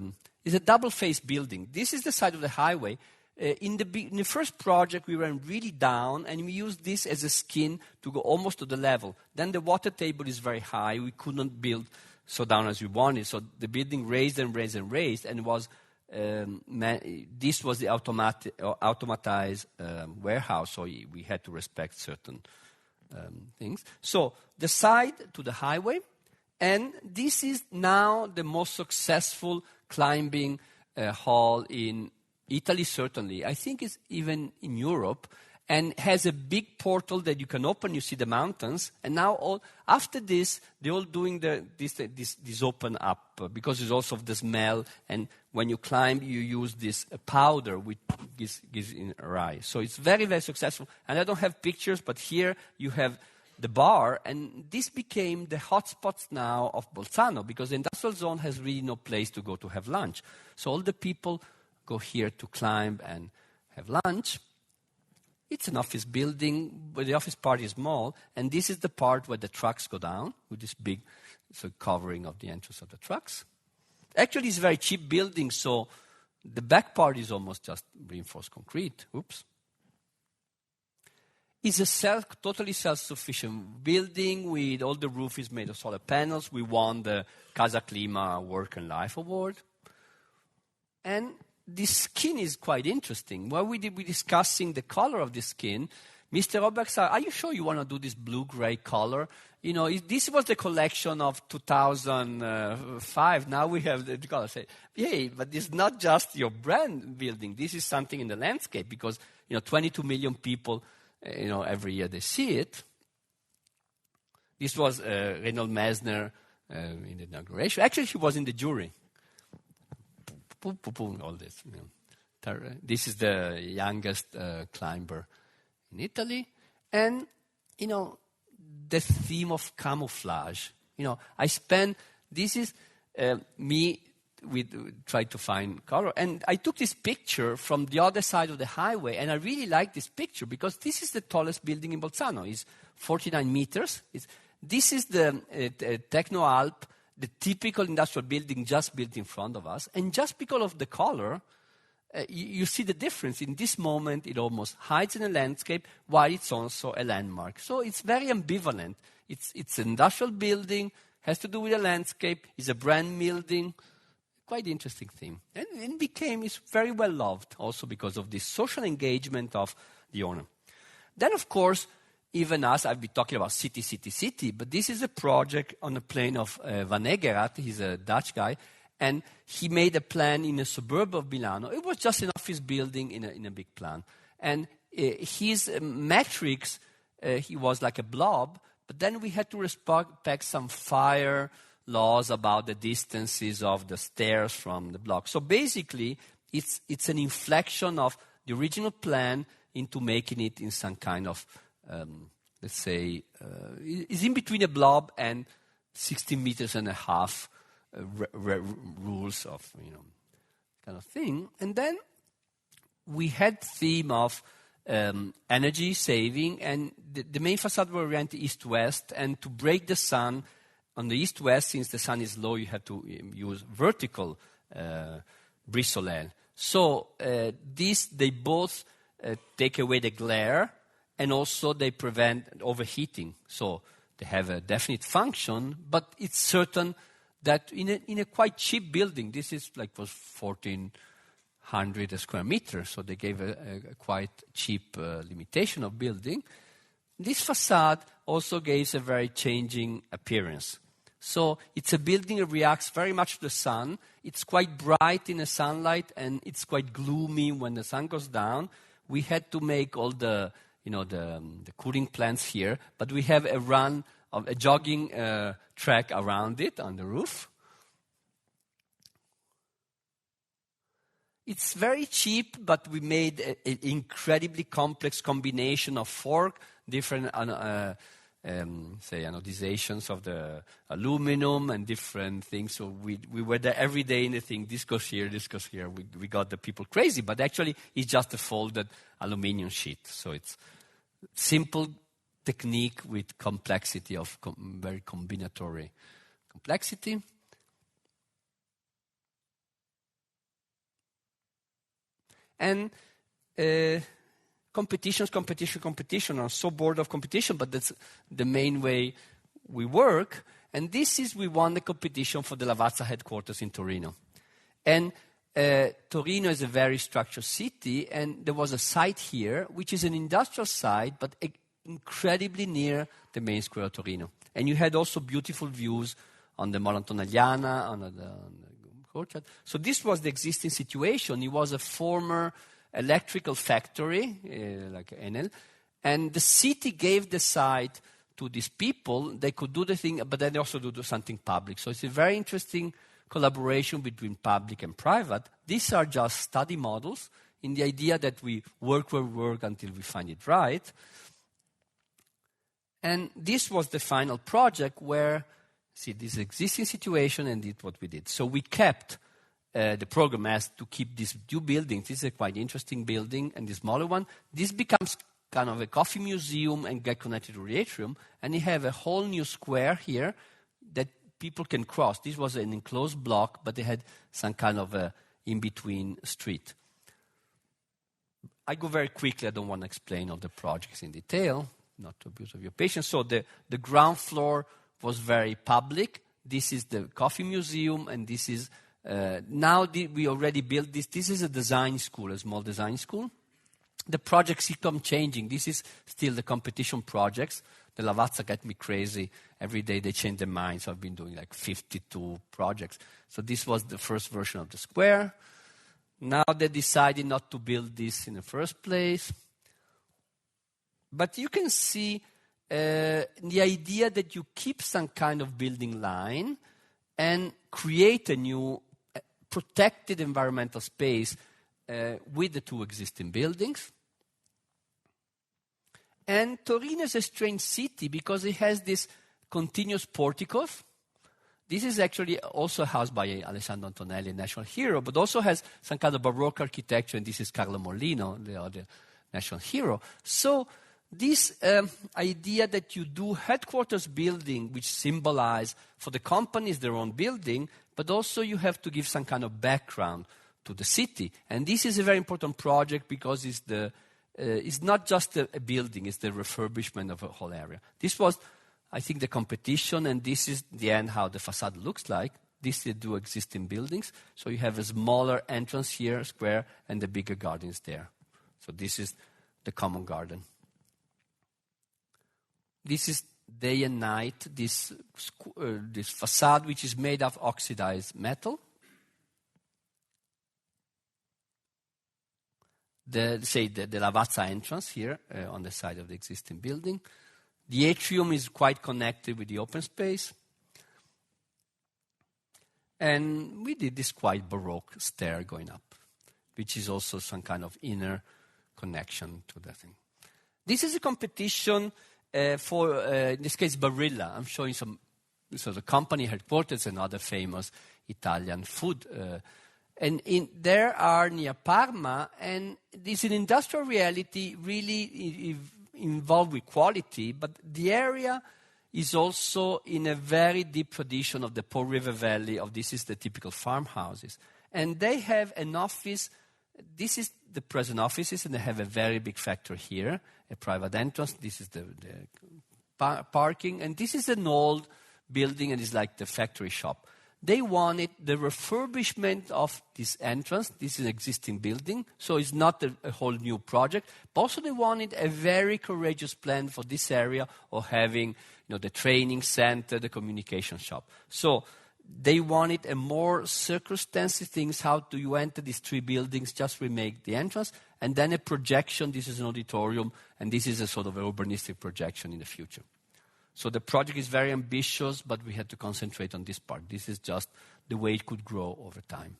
double-faced building. This is the side of the highway. In the first project, we went really down, and we used this as a skin to go almost to the level. Then the water table is very high. We couldn't build so down as we wanted. So the building raised and raised and raised, and this was the automatized warehouse, so we had to respect certain things. So the side to the highway, and this is now the most successful climbing hall in Italy, certainly. I think it's even in Europe, and has a big portal that you can open. You see the mountains, and now after this, they're all doing this open up because it's also of the smell. And when you climb, you use this powder which gives in a rise. So it's very, very successful. And I don't have pictures, but here you have the bar, and this became the hotspots now of Bolzano because the industrial zone has really no place to go to have lunch. So all the people go here to climb and have lunch. It's an office building, but the office part is small, and this is the part where the trucks go down with this big covering of the entrance of the trucks. Actually, it's a very cheap building, so the back part is almost just reinforced concrete. Oops. It's a totally self-sufficient building with all the roof is made of solar panels. We won the Casa Clima Work and Life Award. And this skin is quite interesting. While we were discussing the color of the skin, Mr. Oberg said, are you sure you want to do this blue-gray color? This was the collection of 2005. Now we have the color. I say, yay, but it's not just your brand building. This is something in the landscape because, 22 million people, every year they see it. This was Reinhold Messner in the inauguration. Actually, he was in the jury. All this. This is the youngest climber in Italy. And, the theme of camouflage. This is me try to find color. And I took this picture from the other side of the highway, and I really like this picture because this is the tallest building in Bolzano. It's 49 meters. This is the Techno Alp, the typical industrial building just built in front of us. And just because of the color, you see the difference. In this moment, it almost hides in the landscape, while it's also a landmark. So it's very ambivalent. It's an industrial building, has to do with the landscape, it's a brand building. Quite interesting theme. And it's very well loved, also because of this social engagement of the owner. Then, of course, even us, I've been talking about city, but this is a project on the plane of Van Egeraat. He's a Dutch guy, and he made a plan in a suburb of Milano. It was just an office building in a big plan. And his metrics, he was like a blob, but then we had to respect some fire laws about the distances of the stairs from the block. So basically, it's an inflection of the original plan into making it in some kind of, let's say, is in between a blob and 16 meters and a half rules of, kind of thing. And then we had theme of energy saving, and the main facade were oriented east-west, and to break the sun on the east-west, since the sun is low, you have to use vertical brise-soleil. So they both take away the glare, and also they prevent overheating. So they have a definite function, but it's certain that in a quite cheap building, this is was 1,400 square meters, so they gave a quite cheap limitation of building. This facade also gives a very changing appearance. So it's a building that reacts very much to the sun. It's quite bright in the sunlight, and it's quite gloomy when the sun goes down. We had to make all the cooling plants here, but we have a jogging track around it on the roof. It's very cheap, but we made an incredibly complex combination of 4 different anodizations of the aluminum and different things. So we were there every day in the thing. This goes here, this goes here. We got the people crazy, but actually it's just a folded aluminum sheet. So it's simple technique with complexity of very combinatory complexity. And competition. I'm so bored of competition, but that's the main way we work. And we won the competition for the Lavazza headquarters in Torino. And Torino is a very structured city, and there was a site here, which is an industrial site, but incredibly near the main square of Torino. And you had also beautiful views on the Molo Antonelliana, on the courtyard. So this was the existing situation. It was a former electrical factory, like Enel, and the city gave the site to these people. They could do the thing, but then they also do something public. So it's a very interesting collaboration between public and private. These are just study models in the idea that we work until we find it right. And this was the final project where, this existing situation and did what we did. So we kept the program as to keep these 2 buildings. This is a quite interesting building, and the smaller one. This becomes kind of a coffee museum and get connected to the atrium, and you have a whole new square here that people can cross. This was an enclosed block, but they had some kind of a in-between street. I go very quickly. I don't want to explain all the projects in detail, not to abuse of your patience. So the ground floor was very public. This is the coffee museum, and this is we already built this. This is a design school, a small design school. The projects keep changing. This is still the competition projects. The Lavazza get me crazy. Every day they change their minds. So I've been doing 52 projects. So this was the first version of the square. Now they decided not to build this in the first place. But you can see the idea that you keep some kind of building line and create a new protected environmental space with the 2 existing buildings. And Torino is a strange city because it has this continuous porticos. This is actually also a house by Alessandro Antonelli, a national hero, but also has some kind of Baroque architecture, and this is Carlo Molino, the other national hero. So this idea that you do headquarters building, which symbolize for the companies their own building, but also you have to give some kind of background to the city. And this is a very important project because it's not just a building, it's the refurbishment of a whole area. This was, I think, the competition, and this is the end how the facade looks like. These do existing buildings. So you have a smaller entrance here, square, and the bigger gardens there. So this is the common garden. This is day and night, this facade which is made of oxidized metal. The Lavazza entrance here on the side of the existing building. The atrium is quite connected with the open space. And we did this quite Baroque stair going up, which is also some kind of inner connection to that thing. This is a competition for, in this case, Barilla. I'm showing some, so the company headquarters and other famous Italian food. And there are near Parma, and this is an industrial reality really involved with quality, but the area is also in a very deep tradition of the Po River Valley, this is the typical farmhouses. And they have an office, this is the present offices, and they have a very big factory here, a private entrance, this is the parking, and this is an old building, and it's like the factory shop. They wanted the refurbishment of this entrance. This is an existing building, so it's not a whole new project. But also they wanted a very courageous plan for this area of having the training center, the communication shop. So they wanted a more circumstances things. How do you enter these three buildings? Just remake the entrance. And then a projection. This is an auditorium, and this is a sort of urbanistic projection in the future. So the project is very ambitious, but we had to concentrate on this part. This is just the way it could grow over time.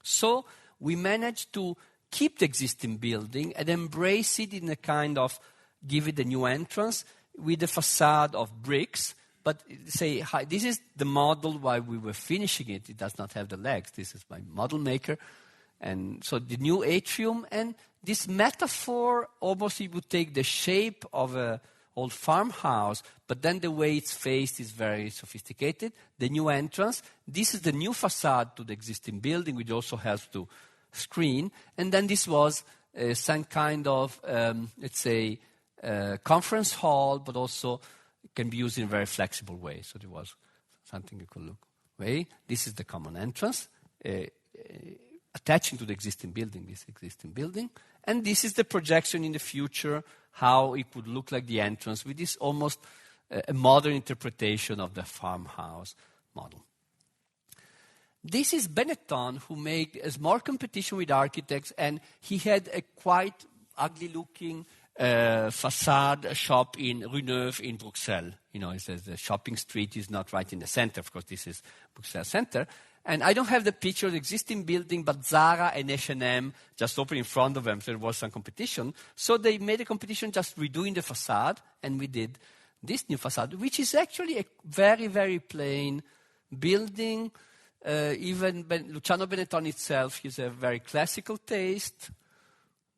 So we managed to keep the existing building and embrace it in a kind of, give it a new entrance with a facade of bricks. But say, this is the model while we were finishing it. It does not have the legs. This is my model maker. And so the new atrium, and this metaphor, almost it would take the shape of a old farmhouse, but then the way it's faced is very sophisticated. The new entrance, this is the new facade to the existing building, which also helps to screen. And then this was some kind of, conference hall, but also can be used in a very flexible way. So there was something you could look away. This is the common entrance, attaching to the existing building, this existing building. And this is the projection in the future, how it would look like the entrance with this almost a modern interpretation of the farmhouse model. This is Benetton, who made a small competition with architects, and he had a quite ugly-looking facade shop in Rue Neuve in Bruxelles. It says the shopping street is not right in the center. Of course, this is Bruxelles center. And I don't have the picture of the existing building, but Zara and H&M just opened in front of them, so there was some competition. So they made a competition just redoing the facade, and we did this new facade, which is actually a very, very plain building. Even Luciano Benetton itself, he has a very classical taste.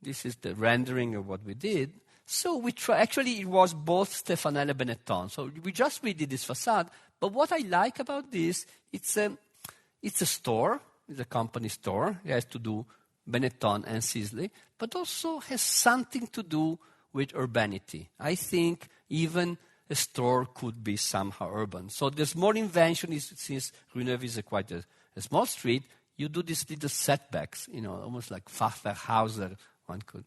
This is the rendering of what we did. So we actually, it was both Stefanel and Benetton. So we just redid this facade. But what I like about this, it's a store, it's a company store. It has to do Benetton and Sisley, but also has something to do with urbanity. I think even a store could be somehow urban. So there's more invention, since Rue Neuve is quite a small street, you do these little setbacks, almost like Fachwerkhauser, one could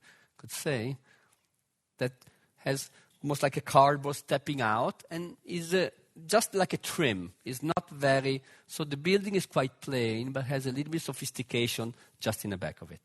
say, that has almost like a cardboard stepping out and is just like a trim. It's not very, so the building is quite plain, but has a little bit of sophistication just in the back of it.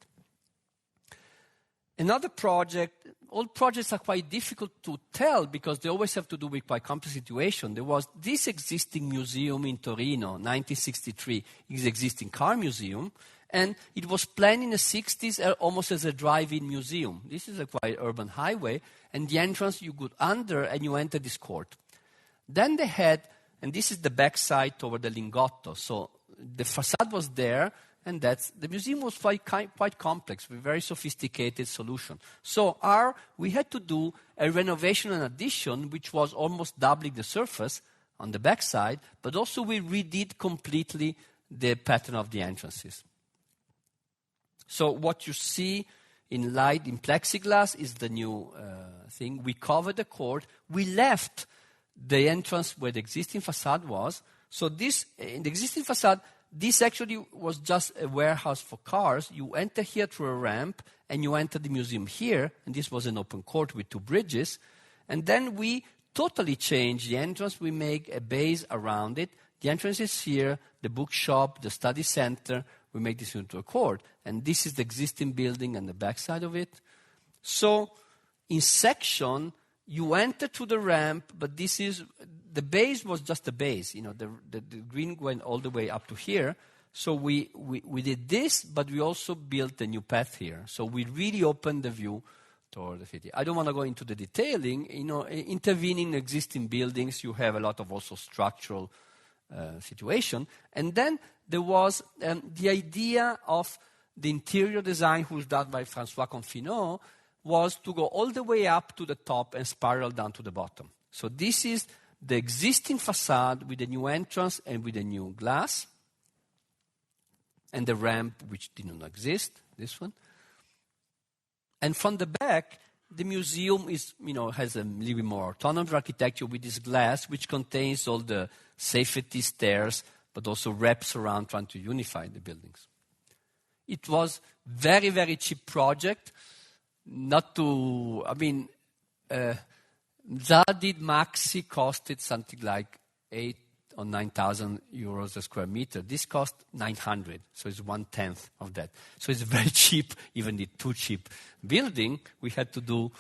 Another project, all projects are quite difficult to tell because they always have to do with quite complex situation. There was this existing museum in Torino, 1963, is existing car museum, and it was planned in the 60s almost as a drive-in museum. This is a quite urban highway, and the entrance you go under and you enter this court. Then they had, and this is the backside toward the Lingotto. So the facade was there, and the museum was quite complex with very sophisticated solution. So we had to do a renovation and addition, which was almost doubling the surface on the backside, but also we redid completely the pattern of the entrances. So what you see in light, in plexiglass, is the new thing. We covered the court. We left the entrance where the existing facade was. So this, in the existing facade, this actually was just a warehouse for cars. You enter here through a ramp, and you enter the museum here, and this was an open court with two bridges. And then we totally change the entrance. We make a base around it. The entrance is here, the bookshop, the study center. We make this into a court. And this is the existing building and the backside of it. So in section, you enter to the ramp, but the base was just a base. The green went all the way up to here. So we did this, but we also built a new path here. So we really opened the view toward the city. I don't want to go into the detailing. Intervening in existing buildings, you have a lot of also structural situation. And then there was the idea of the interior design, who's done by François Confinot, was to go all the way up to the top and spiral down to the bottom. So this is the existing facade with the new entrance and with the new glass, and the ramp, which did not exist, this one. And from the back, the museum has a little bit more autonomous architecture with this glass, which contains all the safety stairs, but also wraps around trying to unify the buildings. It was very, very cheap project. Zadid Maxi costed something like 8,000 or 9,000 euros a square meter. This cost 900, so it's 1/10 of that. So it's very cheap, even the too cheap building. We had to do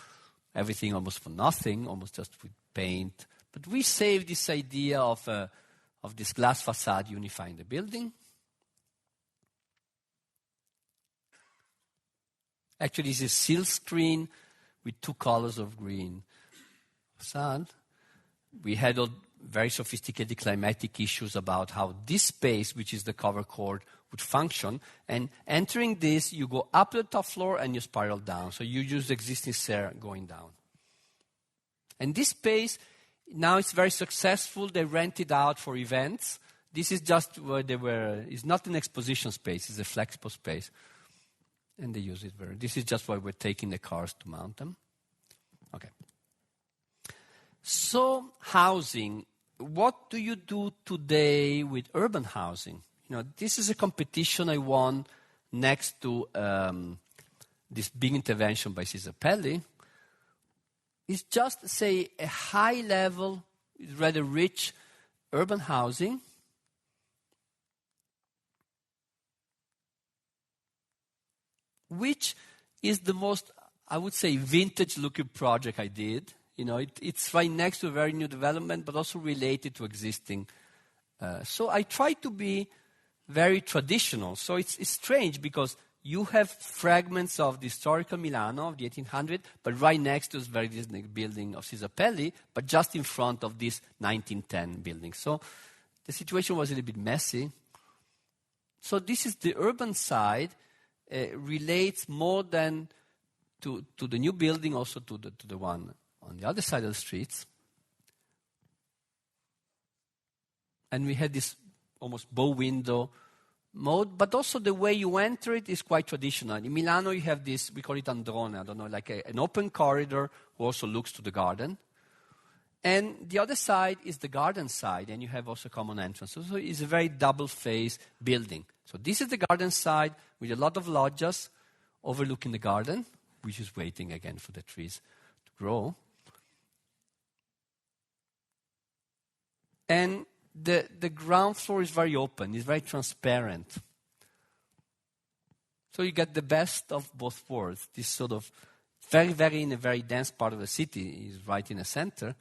everything almost for nothing, almost just with paint. But we saved this idea of this glass facade unifying the building. Actually, it's a silk screen with 2 colors of green facade. We had very sophisticated climatic issues about how this space, which is the cover court, would function. And entering this, you go up to the top floor and you spiral down. So you use the existing stair going down. And this space, now it's very successful. They rent it out for events. This is just where they were. It's not an exposition space. It's a flexible space. And they use it this is just why we're taking the cars to mount them. Okay. So housing. What do you do today with urban housing? This is a competition I won next to this big intervention by Cesar Pelli. It's just, say, a high-level, rather rich urban housing. Which is the most, I would say, vintage-looking project I did. It's right next to a very new development, but also related to existing. So I try to be very traditional. So it's strange because you have fragments of the historical Milano of the 1800s, but right next to this very Disney building of Cesar Pelli, but just in front of this 1910 building. So the situation was a little bit messy. So this is the urban side, relates more than to the new building, also to the one on the other side of the streets. And we had this almost bow window mode, but also the way you enter it is quite traditional. In Milano, you have this, we call it androne, like an open corridor who also looks to the garden. And the other side is the garden side, and you have also common entrance. So it's a very double-phase building. So this is the garden side with a lot of loggias overlooking the garden, which is waiting again for the trees to grow. And the ground floor is very open, it's very transparent. So you get the best of both worlds. This sort of in a very dense part of the city is right in the center.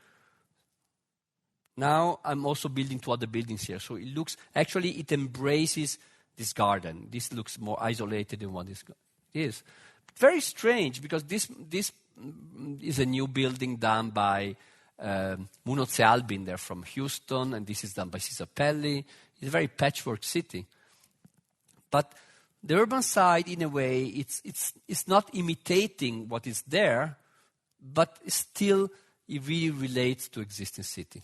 Now I'm also building 2 other buildings here. So it embraces this garden. This looks more isolated than what this is. Very strange because this is a new building done by Munozze Albin. They're from Houston, and this is done by Cesar Pelli. It's a very patchwork city. But the urban side, in a way, it's not imitating what is there, but still it really relates to existing city.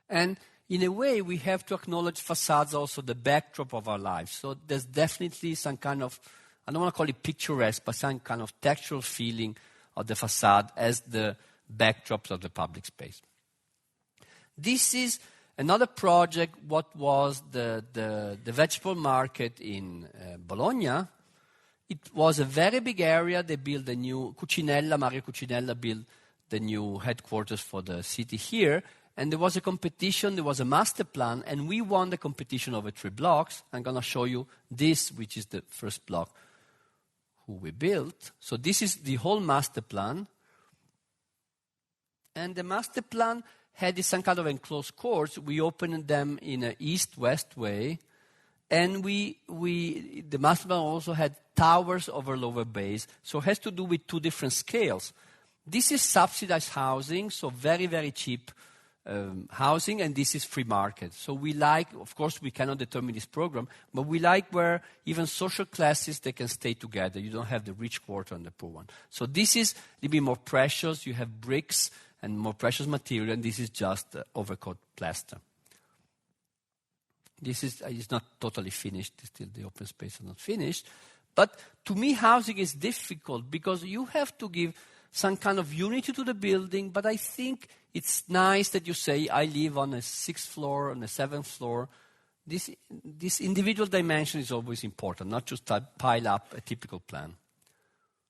And in a way, we have to acknowledge facades also the backdrop of our lives. So there's definitely some kind of, I don't want to call it picturesque, but some kind of textural feeling of the facade as the backdrops of the public space. This is another project, what was the vegetable market in Bologna. It was a very big area. They built a new, Mario Cucinella built the new headquarters for the city here. And there was a competition, there was a master plan, and we won the competition over 3 blocks. I'm going to show you this, which is the first block who we built. So this is the whole master plan. And the master plan had some kind of enclosed courts. We opened them in an east-west way. And the master plan also had towers over lower bays. So it has to do with 2 different scales. This is subsidized housing, so very, very cheap housing, and this is free market. So we like, of course, we cannot determine this program, but we like where even social classes, they can stay together. You don't have the rich quarter and the poor one. So this is a little bit more precious. You have bricks and more precious material, and this is just overcoat plaster. This is not totally finished. Still, the open space is not finished. But to me, housing is difficult because you have to give some kind of unity to the building, but I think it's nice that you say, I live on a 6th floor, on a 7th floor. This individual dimension is always important, not just pile up a typical plan.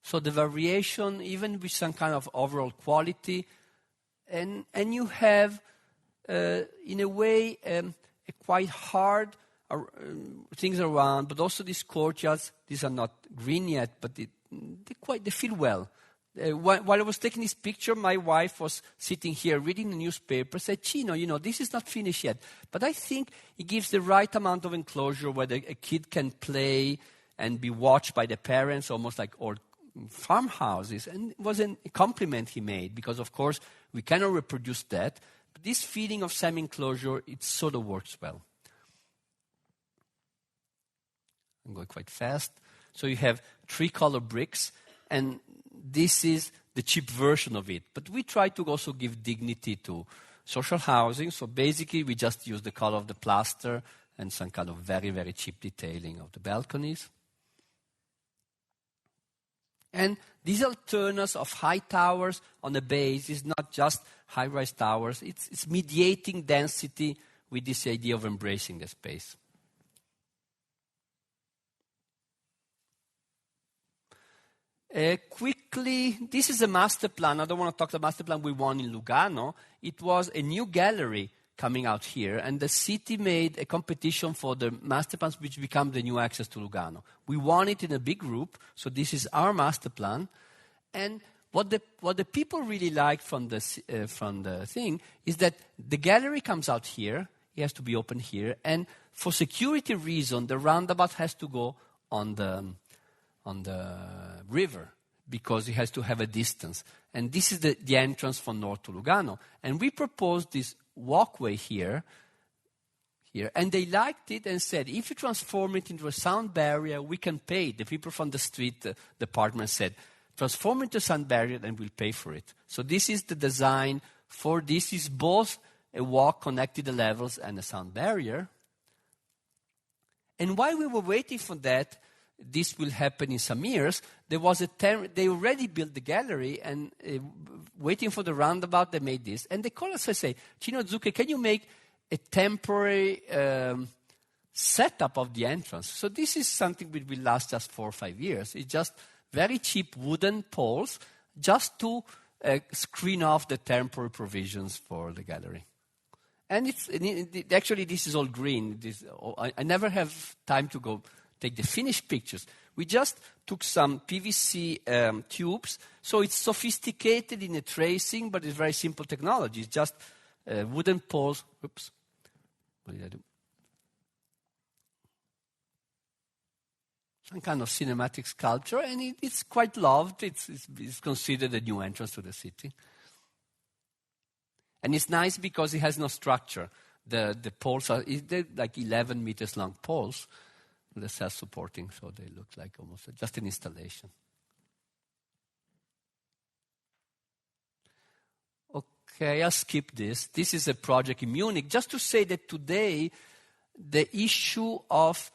So the variation, even with some kind of overall quality, and you have, in a way, a quite hard things around, but also these courtyards, these are not green yet, but they feel well. While I was taking this picture, my wife was sitting here reading the newspaper, said, Cino, this is not finished yet. But I think it gives the right amount of enclosure where a kid can play and be watched by the parents, almost like old farmhouses. And it was a compliment he made, because, of course, we cannot reproduce that. But this feeling of semi-enclosure, it sort of works well. I'm going quite fast. So you have 3-color bricks, and this is the cheap version of it. But we try to also give dignity to social housing. So basically, we just use the color of the plaster and some kind of very, very cheap detailing of the balconies. And these alternatives of high towers on the base is not just high-rise towers. It's mediating density with this idea of embracing the space. Quickly, this is a master plan. I don't want to talk about the master plan we won in Lugano. It was a new gallery coming out here, and the city made a competition for the master plans, which become the new access to Lugano. We won it in a big group, so this is our master plan. And what the people really liked from the thing is that the gallery comes out here. It has to be open here, and for security reason, the roundabout has to go on the river, because it has to have a distance. And this is the entrance from north to Lugano. And we proposed this walkway here, and they liked it and said, if you transform it into a sound barrier, we can pay. The people from the street department said, transform it into a sound barrier and we'll pay for it. So this is the design for this. Is both a walk connected to levels and a sound barrier. And while we were waiting for that, this will happen in some years. There was they already built the gallery, and waiting for the roundabout, they made this. And they call us and say, Cino Zucche, can you make a temporary setup of the entrance? So this is something that will last just 4 or 5 years. It's just very cheap wooden poles just to screen off the temporary provisions for the gallery. And actually, this is all green. I never have time to go take the finished pictures. We just took some PVC tubes, so it's sophisticated in the tracing, but it's very simple technology. It's just wooden poles. Oops, what did I do? Some kind of cinematic sculpture, and it's quite loved. It's considered a new entrance to the city. And it's nice because it has no structure. The poles are like 11 meters long poles. They're self-supporting, so they look like almost just an installation. Okay, I'll skip this. This is a project in Munich. Just to say that today, the issue of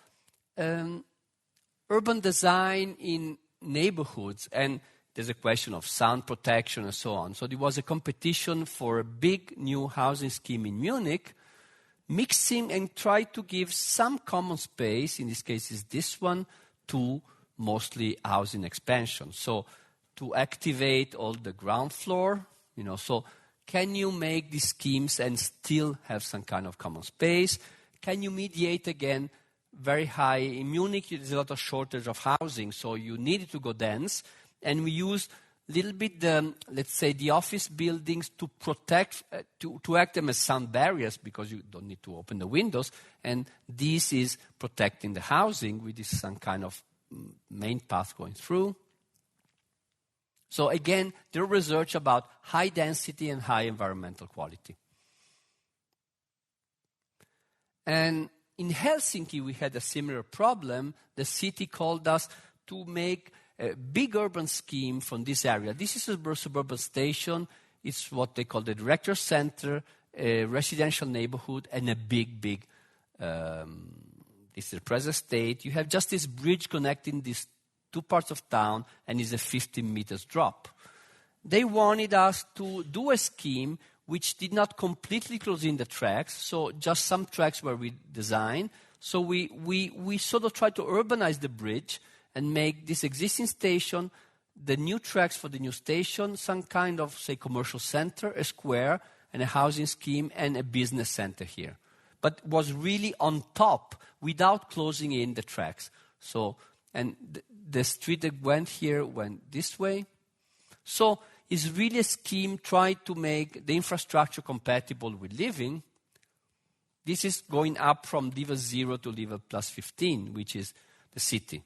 urban design in neighborhoods, and there's a question of sound protection and so on. So there was a competition for a big new housing scheme in Munich, mixing and try to give some common space, in this case is this one, to mostly housing expansion. So to activate all the ground floor, so can you make these schemes and still have some kind of common space? Can you mediate again very high? In Munich, there's a lot of shortage of housing, so you needed to go dense. And we use a little bit, let's say, the office buildings to protect, to act them as sound barriers because you don't need to open the windows. And this is protecting the housing with this some kind of main path going through. So again, there are research about high density and high environmental quality. And in Helsinki, we had a similar problem. The city called us to make a big urban scheme from this area. This is a suburban station. It's what they call the director's center, a residential neighborhood, and a big, it's the present state. You have just this bridge connecting these two parts of town, and it's a 15 meters drop. They wanted us to do a scheme which did not completely close in the tracks, so just some tracks were redesigned. So we sort of tried to urbanize the bridge and make this existing station, the new tracks for the new station, some kind of, say, commercial center, a square, and a housing scheme, and a business center here. But was really on top without closing in the tracks. So, and the street that went here went this way. So it's really a scheme trying to make the infrastructure compatible with living. This is going up from level 0 to level plus 15, which is the city.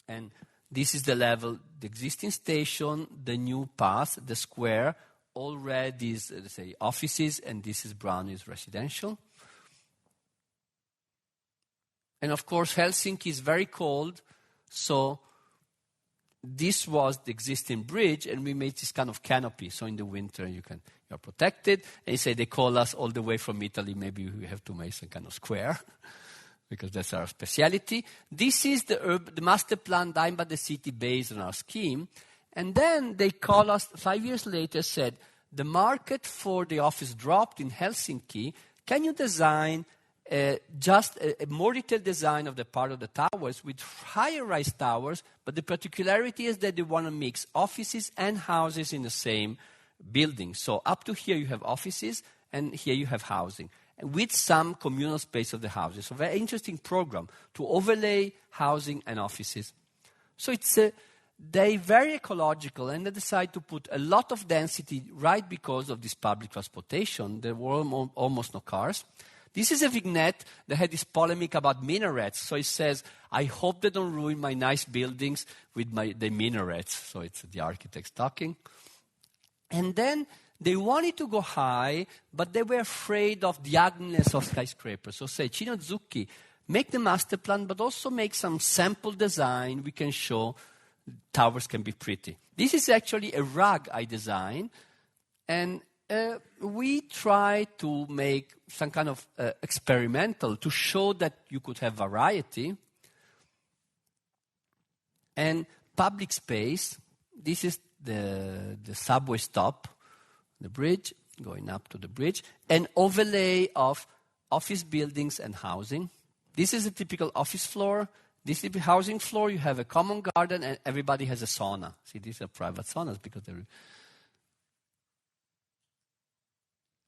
And this is the level, the existing station, the new path, the square. All red is, let's say, offices, and this is brown is residential. And of course, Helsinki is very cold, so this was the existing bridge, and we made this kind of canopy. So in the winter, you're protected. And you say they call us all the way from Italy. Maybe we have to make some kind of square, because that's our speciality. This is the master plan done by the city based on our scheme. And then they call us 5 years later, said, the market for the office dropped in Helsinki. Can you design just a more detailed design of the part of the towers with higher rise towers, but the particularity is that they want to mix offices and houses in the same building. So up to here you have offices, and here you have housing, and with some communal space of the houses. So very interesting program to overlay housing and offices. So they're very ecological, and they decide to put a lot of density right because of this public transportation. There were almost no cars. This is a vignette that had this polemic about minarets. So it says, I hope they don't ruin my nice buildings with the minarets. So it's the architects talking. And then they wanted to go high, but they were afraid of the ugliness of skyscrapers. So say, Cino Zucchi, make the master plan, but also make some sample design we can show towers can be pretty. This is actually a rug I designed, and we try to make some kind of experimental to show that you could have variety. And public space, this is the subway stop, the bridge, going up to the bridge, an overlay of office buildings and housing. This is a typical office floor. This is the housing floor. You have a common garden, and everybody has a sauna. See, these are private saunas because they're...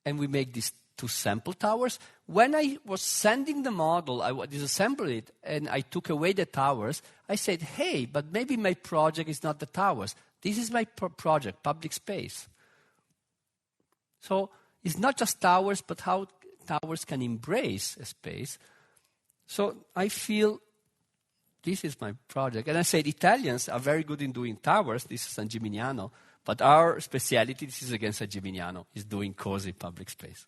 And we make these two sample towers. When I was sending the model, I disassembled it, and I took away the towers. I said, hey, but maybe my project is not the towers. This is my project, public space. So it's not just towers, but how towers can embrace a space. So I feel this is my project. And I said Italians are very good in doing towers. This is San Gimignano. But our speciality, this is again San Gimignano, is doing cozy public space.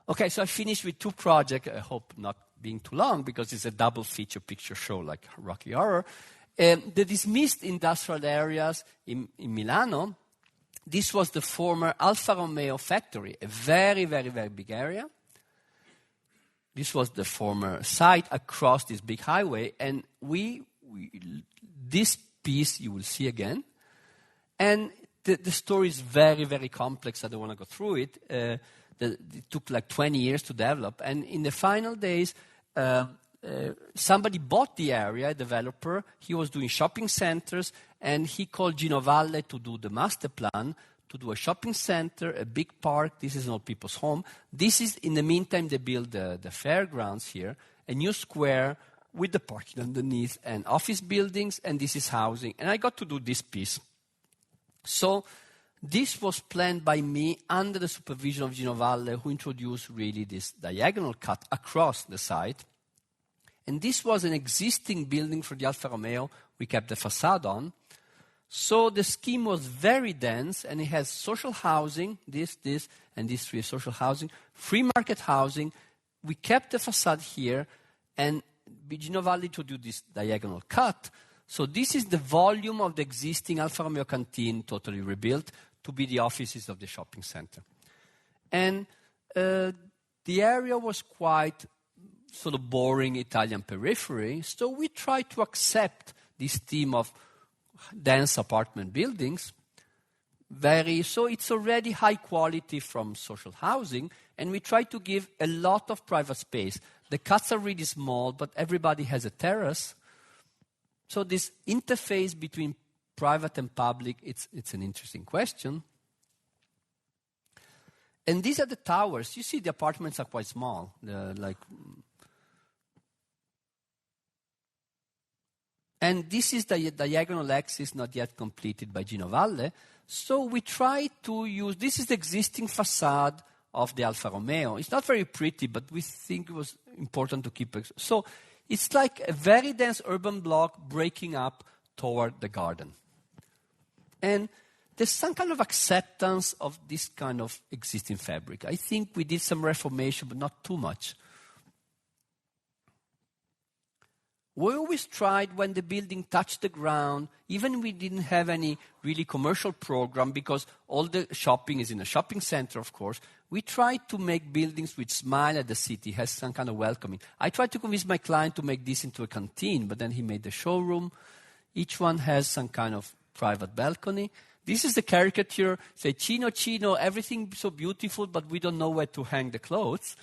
Okay, so I finished with two projects. I hope not being too long, because it's a double feature picture show like Rocky Horror. The dismissed industrial areas in Milano, this was the former Alfa Romeo factory, a very, very, very big area. This was the former site across this big highway, and this piece you will see again. And the story is very, very complex. I don't want to go through it. It took like 20 years to develop. And in the final days, somebody bought the area, a developer. He was doing shopping centers, and he called Gino Valle to do the master plan, to do a shopping center, a big park. This is not people's home. This is, in the meantime, they built the fairgrounds here, a new square with the parking underneath, and office buildings, and this is housing. And I got to do this piece. So this was planned by me under the supervision of Gino Valle, who introduced really this diagonal cut across the site. And this was an existing building for the Alfa Romeo. We kept the facade on. So the scheme was very dense, and it has social housing, this, and these three social housing, free market housing. We kept the facade here, and Gino Valle to do this diagonal cut. So this is the volume of the existing Alfa Romeo canteen, totally rebuilt, to be the offices of the shopping center. And the area was quite sort of boring Italian periphery, so we tried to accept this theme of dense apartment buildings. So it's already high quality from social housing, and we try to give a lot of private space. The cuts are really small, but everybody has a terrace. So this interface between private and public, it's an interesting question. And these are the towers. You see the apartments are quite small. And this is the diagonal axis not yet completed by Gino Valle. So we try to use, this is the existing facade of the Alfa Romeo. It's not very pretty, but we think it was important to keep it. So it's like a very dense urban block breaking up toward the garden. And there's some kind of acceptance of this kind of existing fabric. I think we did some reformation, but not too much. We always tried when the building touched the ground, even we didn't have any really commercial program because all the shopping is in a shopping center, of course. We tried to make buildings which smile at the city, has some kind of welcoming. I tried to convince my client to make this into a canteen, but then he made the showroom. Each one has some kind of private balcony. This is the caricature, say, Chino, everything so beautiful, but we don't know where to hang the clothes.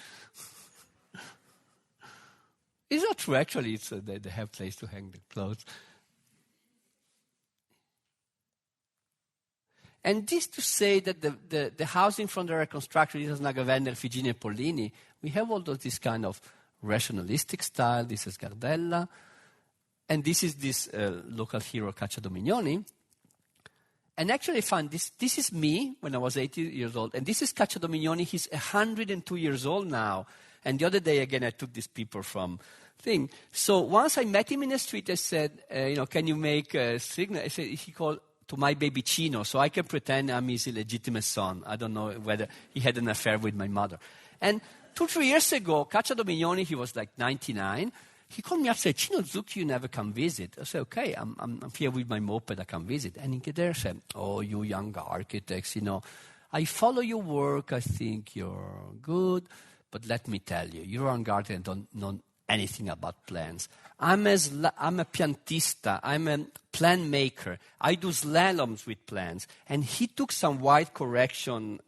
It's not true, actually. They have place to hang the clothes. And this to say that the housing from the reconstruction, this is Nagavenner, Figini, and Pollini, we have all this kind of rationalistic style. This is Gardella. And this is this local hero, Caccia Dominioni. And actually I found this is me when I was 80 years old. And this is Caccia Dominioni. He's 102 years old now. And the other day, again, I took these people from thing. So once I met him in the street, I said, can you make a signal? I said, he called to my baby Chino, so I can pretend I'm his illegitimate son. I don't know whether he had an affair with my mother. And 2-3 years ago, Caccia Dominioni, he was like 99. He called me up and said, Chino Zucchi, you never come visit. I said, okay, I'm here with my moped, I come visit. And he there said, oh, you young architects, I follow your work, I think you're good. But let me tell you, you're an architect and don't know anything about plans. I'm a piantista. I'm a plan maker. I do slaloms with plans. And he took some white correction,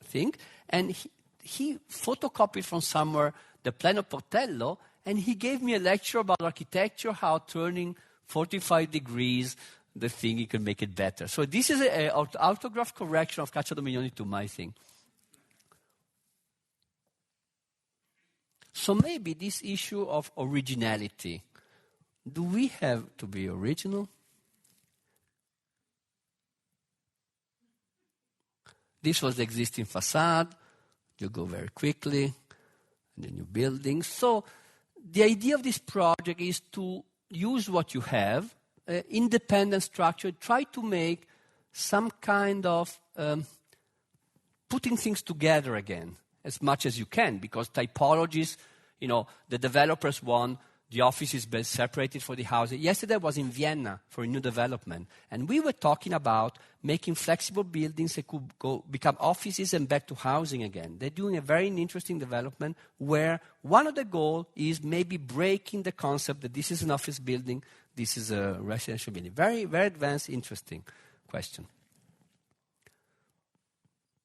thing, and he photocopied from somewhere the plan of Portello, and he gave me a lecture about architecture, how turning 45 degrees, the thing, you can make it better. So this is an autograph correction of Caccia Dominioni to my thing. So maybe this issue of originality, do we have to be original? This was the existing facade. You go very quickly, and the new building. So the idea of this project is to use what you have, independent structure, try to make some kind of putting things together again as much as you can, because typologies, the developers want the offices be separated for the housing. Yesterday I was in Vienna for a new development, and we were talking about making flexible buildings that could become offices and back to housing again. They're doing a very interesting development where one of the goals is maybe breaking the concept that this is an office building, this is a residential building. Very, very advanced, interesting question.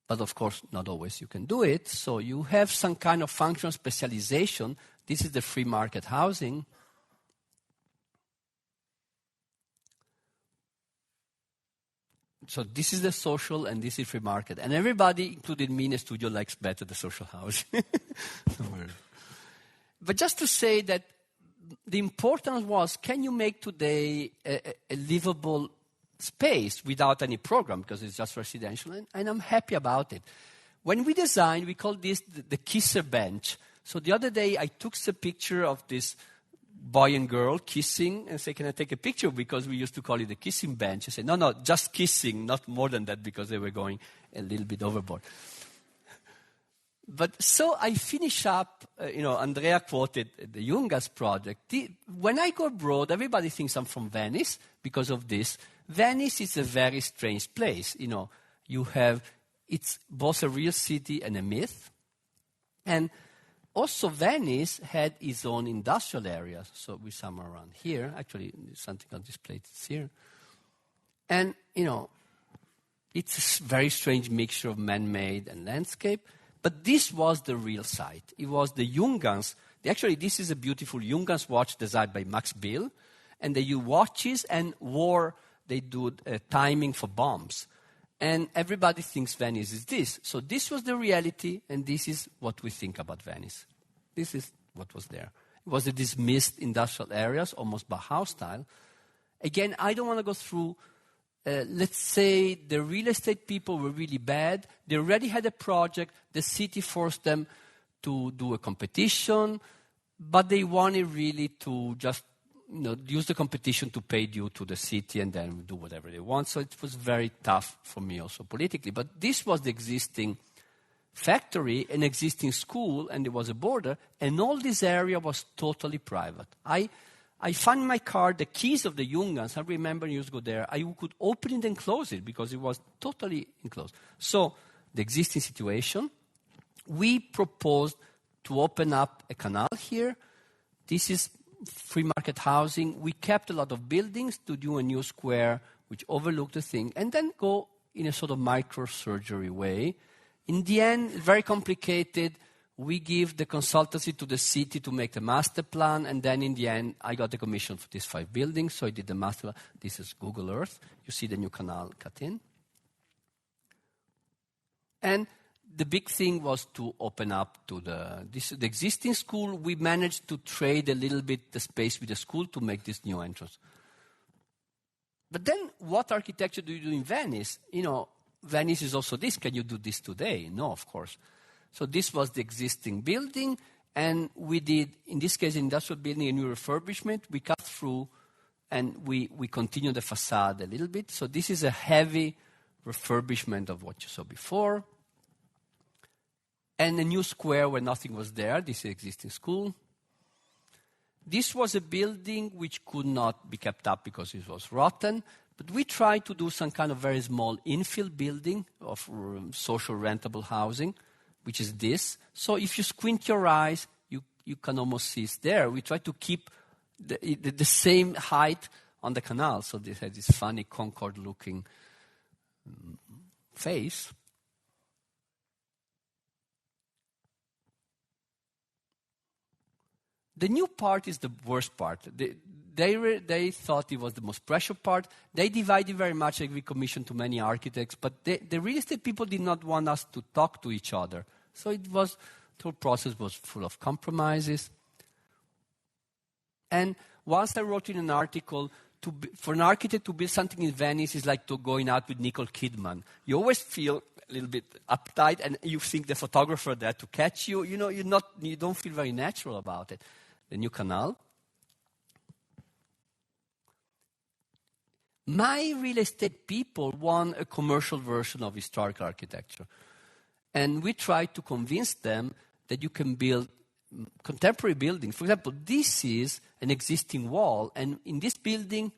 But of course, not always you can do it. So you have some kind of functional specialization. This is the free market housing. So this is the social and this is free market. And everybody, including me in the studio, likes better the social housing. But just to say that the importance was, can you make today a livable space without any program, because it's just residential, and I'm happy about it. When we designed, we called this the kisser bench. So the other day I took the picture of this boy and girl kissing and say, can I take a picture? Because we used to call it the kissing bench. I said, no, just kissing, not more than that, because they were going a little bit overboard. But so I finish up, Andrea quoted the Jungas project. When I go abroad, everybody thinks I'm from Venice because of this. Venice is a very strange place. It's both a real city and a myth. And also Venice had its own industrial areas. So we somewhere around here. Actually, something on this plate is here. And, it's a very strange mixture of man-made and landscape. But this was the real site. It was the Junghans. Actually, this is a beautiful Junghans watch designed by Max Bill. And they use watches and they do timing for bombs. And everybody thinks Venice is this. So this was the reality, and this is what we think about Venice. This is what was there. It was the dismissed industrial areas, almost Bauhaus style. Again, I don't want to go through. Let's say the real estate people were really bad. They already had a project. The city forced them to do a competition, but they wanted really to just use the competition to pay due to the city and then do whatever they want. So it was very tough for me also politically. But this was the existing factory, an existing school, and there was a border, and all this area was totally private. I found in my car the keys of the Junghans. I remember I used to go there. I could open it and close it because it was totally enclosed. So the existing situation, we proposed to open up a canal here. This is free market housing. We kept a lot of buildings to do a new square which overlooked the thing, and then go in a sort of microsurgery way. In the end, very complicated. We give the consultancy to the city to make the master plan, and then in the end, I got the commission for these 5 buildings, so I did the master plan. This is Google Earth. You see the new canal cut in. And the big thing was to open up to the existing school. We managed to trade a little bit the space with the school to make this new entrance. But then what architecture do you do in Venice? Venice is also this. Can you do this today? No, of course. So this was the existing building, and we did, in this case, an industrial building, a new refurbishment. We cut through, and we continued the facade a little bit. So this is a heavy refurbishment of what you saw before. And a new square where nothing was there. This is the existing school. This was a building which could not be kept up because it was rotten. But we tried to do some kind of very small infill building of social rentable housing, which is this. So if you squint your eyes, you can almost see it's there. We try to keep the same height on the canal. So this has this funny Concorde-looking face. The new part is the worst part. They thought it was the most pressure part. They divided very much, like we commissioned to many architects, but the real estate people did not want us to talk to each other. So the whole process was full of compromises. And once I wrote in an article, for an architect to build something in Venice is like going out with Nicole Kidman. You always feel a little bit uptight, and you think the photographer there to catch you. You don't feel very natural about it. The new canal. My real estate people want a commercial version of historical architecture. And we tried to convince them that you can build contemporary buildings. For example, this is an existing wall. And in this building,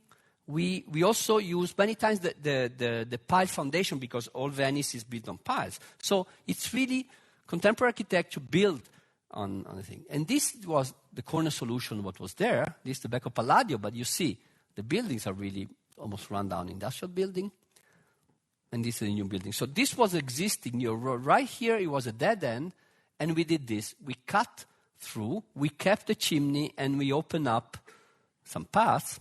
we also use many times the pile foundation because all Venice is built on piles. So it's really contemporary architecture built on the thing. And this was the corner solution, what was there. This is the back of Palladio, but you see, the buildings are really almost run-down industrial building. and this is a new building. So this was existing. Right here, it was a dead end, and we did this. We cut through, we kept the chimney, and we opened up some paths.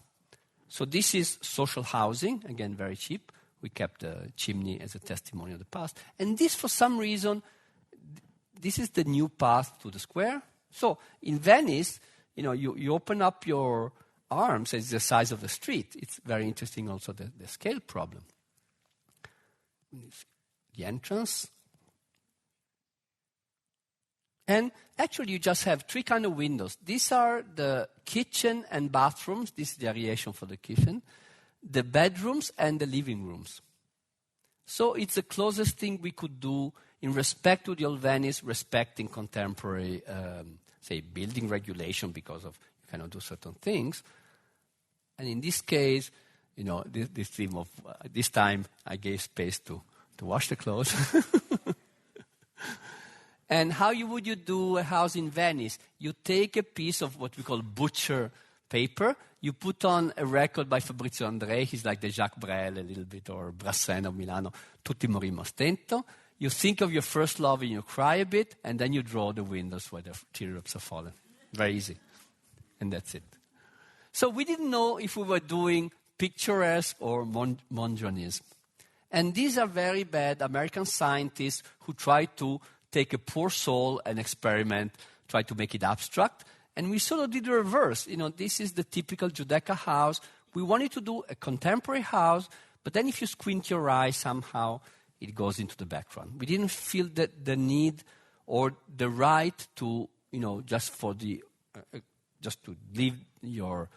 So this is social housing, again, very cheap. We kept the chimney as a testimony of the past. And this, for some reason, this is the new path to the square. So in Venice, you open up your arms, it's the size of the street. It's very interesting also, the scale problem. The entrance. And actually, you just have three kind of windows. These are the kitchen and bathrooms. This is the aeration for the kitchen. The bedrooms and the living rooms. So it's the closest thing we could do in respect to the old Venice, respecting contemporary, say, building regulation, because of you cannot do certain things. And in this case, this theme of this time I gave space to wash the clothes. And how would you do a house in Venice? You take a piece of what we call butcher paper. You put on a record by Fabrizio André. He's like the Jacques Brel a little bit, or Brassens of Milano. Tutti morimmo a stento. You think of your first love and you cry a bit, and then you draw the windows where the teardrops are falling. Very easy. And that's it. So we didn't know if we were doing picturesque or Mondrianism. And these are very bad American scientists who try to take a poor soul and experiment, try to make it abstract. And we sort of did the reverse. This is the typical Giudecca house. We wanted to do a contemporary house, but then if you squint your eye, somehow it goes into the background. We didn't feel the need or the right to, just to leave your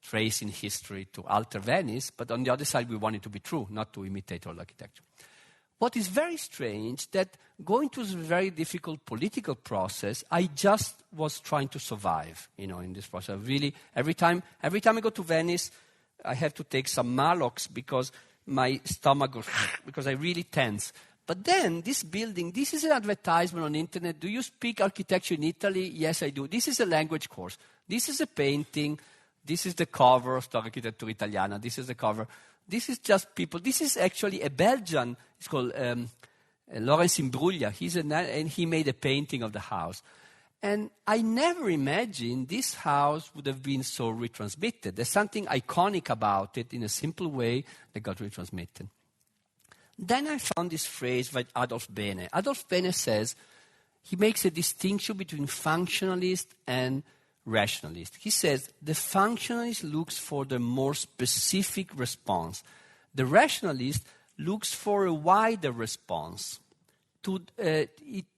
trace in history to alter Venice, but on the other side, we want it to be true, not to imitate old architecture. What is very strange, that going through this very difficult political process, I just was trying to survive, in this process. Really, every time I go to Venice, I have to take some Maalox because my stomach goes, because I really tense. But then, this building, this is an advertisement on the internet. Do you speak architecture in Italy? Yes, I do. This is a language course. This is a painting. This is the cover of Storia Architettura Italiana. This is the cover. This is just people. This is actually a Belgian. It's called Lawrence Imbruglia. And he made a painting of the house. And I never imagined this house would have been so retransmitted. There's something iconic about it in a simple way that got retransmitted. Then I found this phrase by Adolf Bene. Adolf Bene says, he makes a distinction between functionalist and rationalist. He says the functionalist looks for the more specific response. The rationalist looks for a wider response.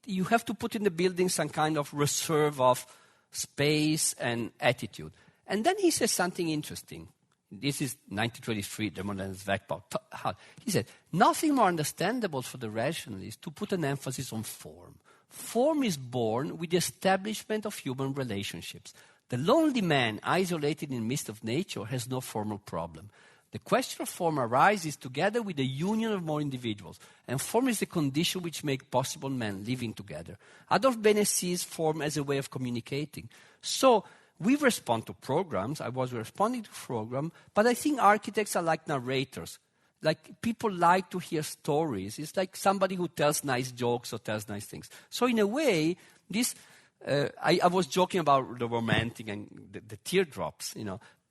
You have to put in the building some kind of reserve of space and attitude. And then he says something interesting. This is 1923, the modern Zweckbau. He said, nothing more understandable for the rationalist to put an emphasis on form. Form is born with the establishment of human relationships. The lonely man, isolated in the midst of nature, has no formal problem. The question of form arises together with the union of more individuals, and form is the condition which makes possible men living together. Adolf Bene sees form as a way of communicating. So we respond to programs. I was responding to program, but I think architects are like narrators. Like, people like to hear stories. It's like somebody who tells nice jokes or tells nice things. So in a way, I was joking about the romantic and the teardrops,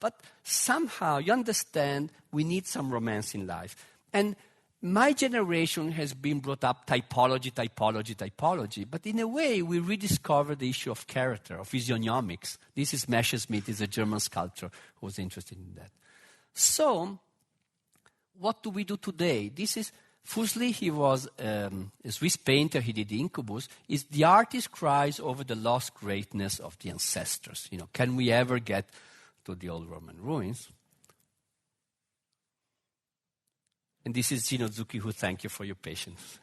But somehow, you understand, we need some romance in life. And my generation has been brought up typology. But in a way, we rediscovered the issue of character, of physiognomics. This is Messerschmitt, is a German sculptor who was interested in that. So, what do we do today? This is Fuseli. He was a Swiss painter. He did Incubus. Is the artist cries over the lost greatness of the ancestors. Can we ever get to the old Roman ruins? And this is Gino Zucchi, who thank you for your patience.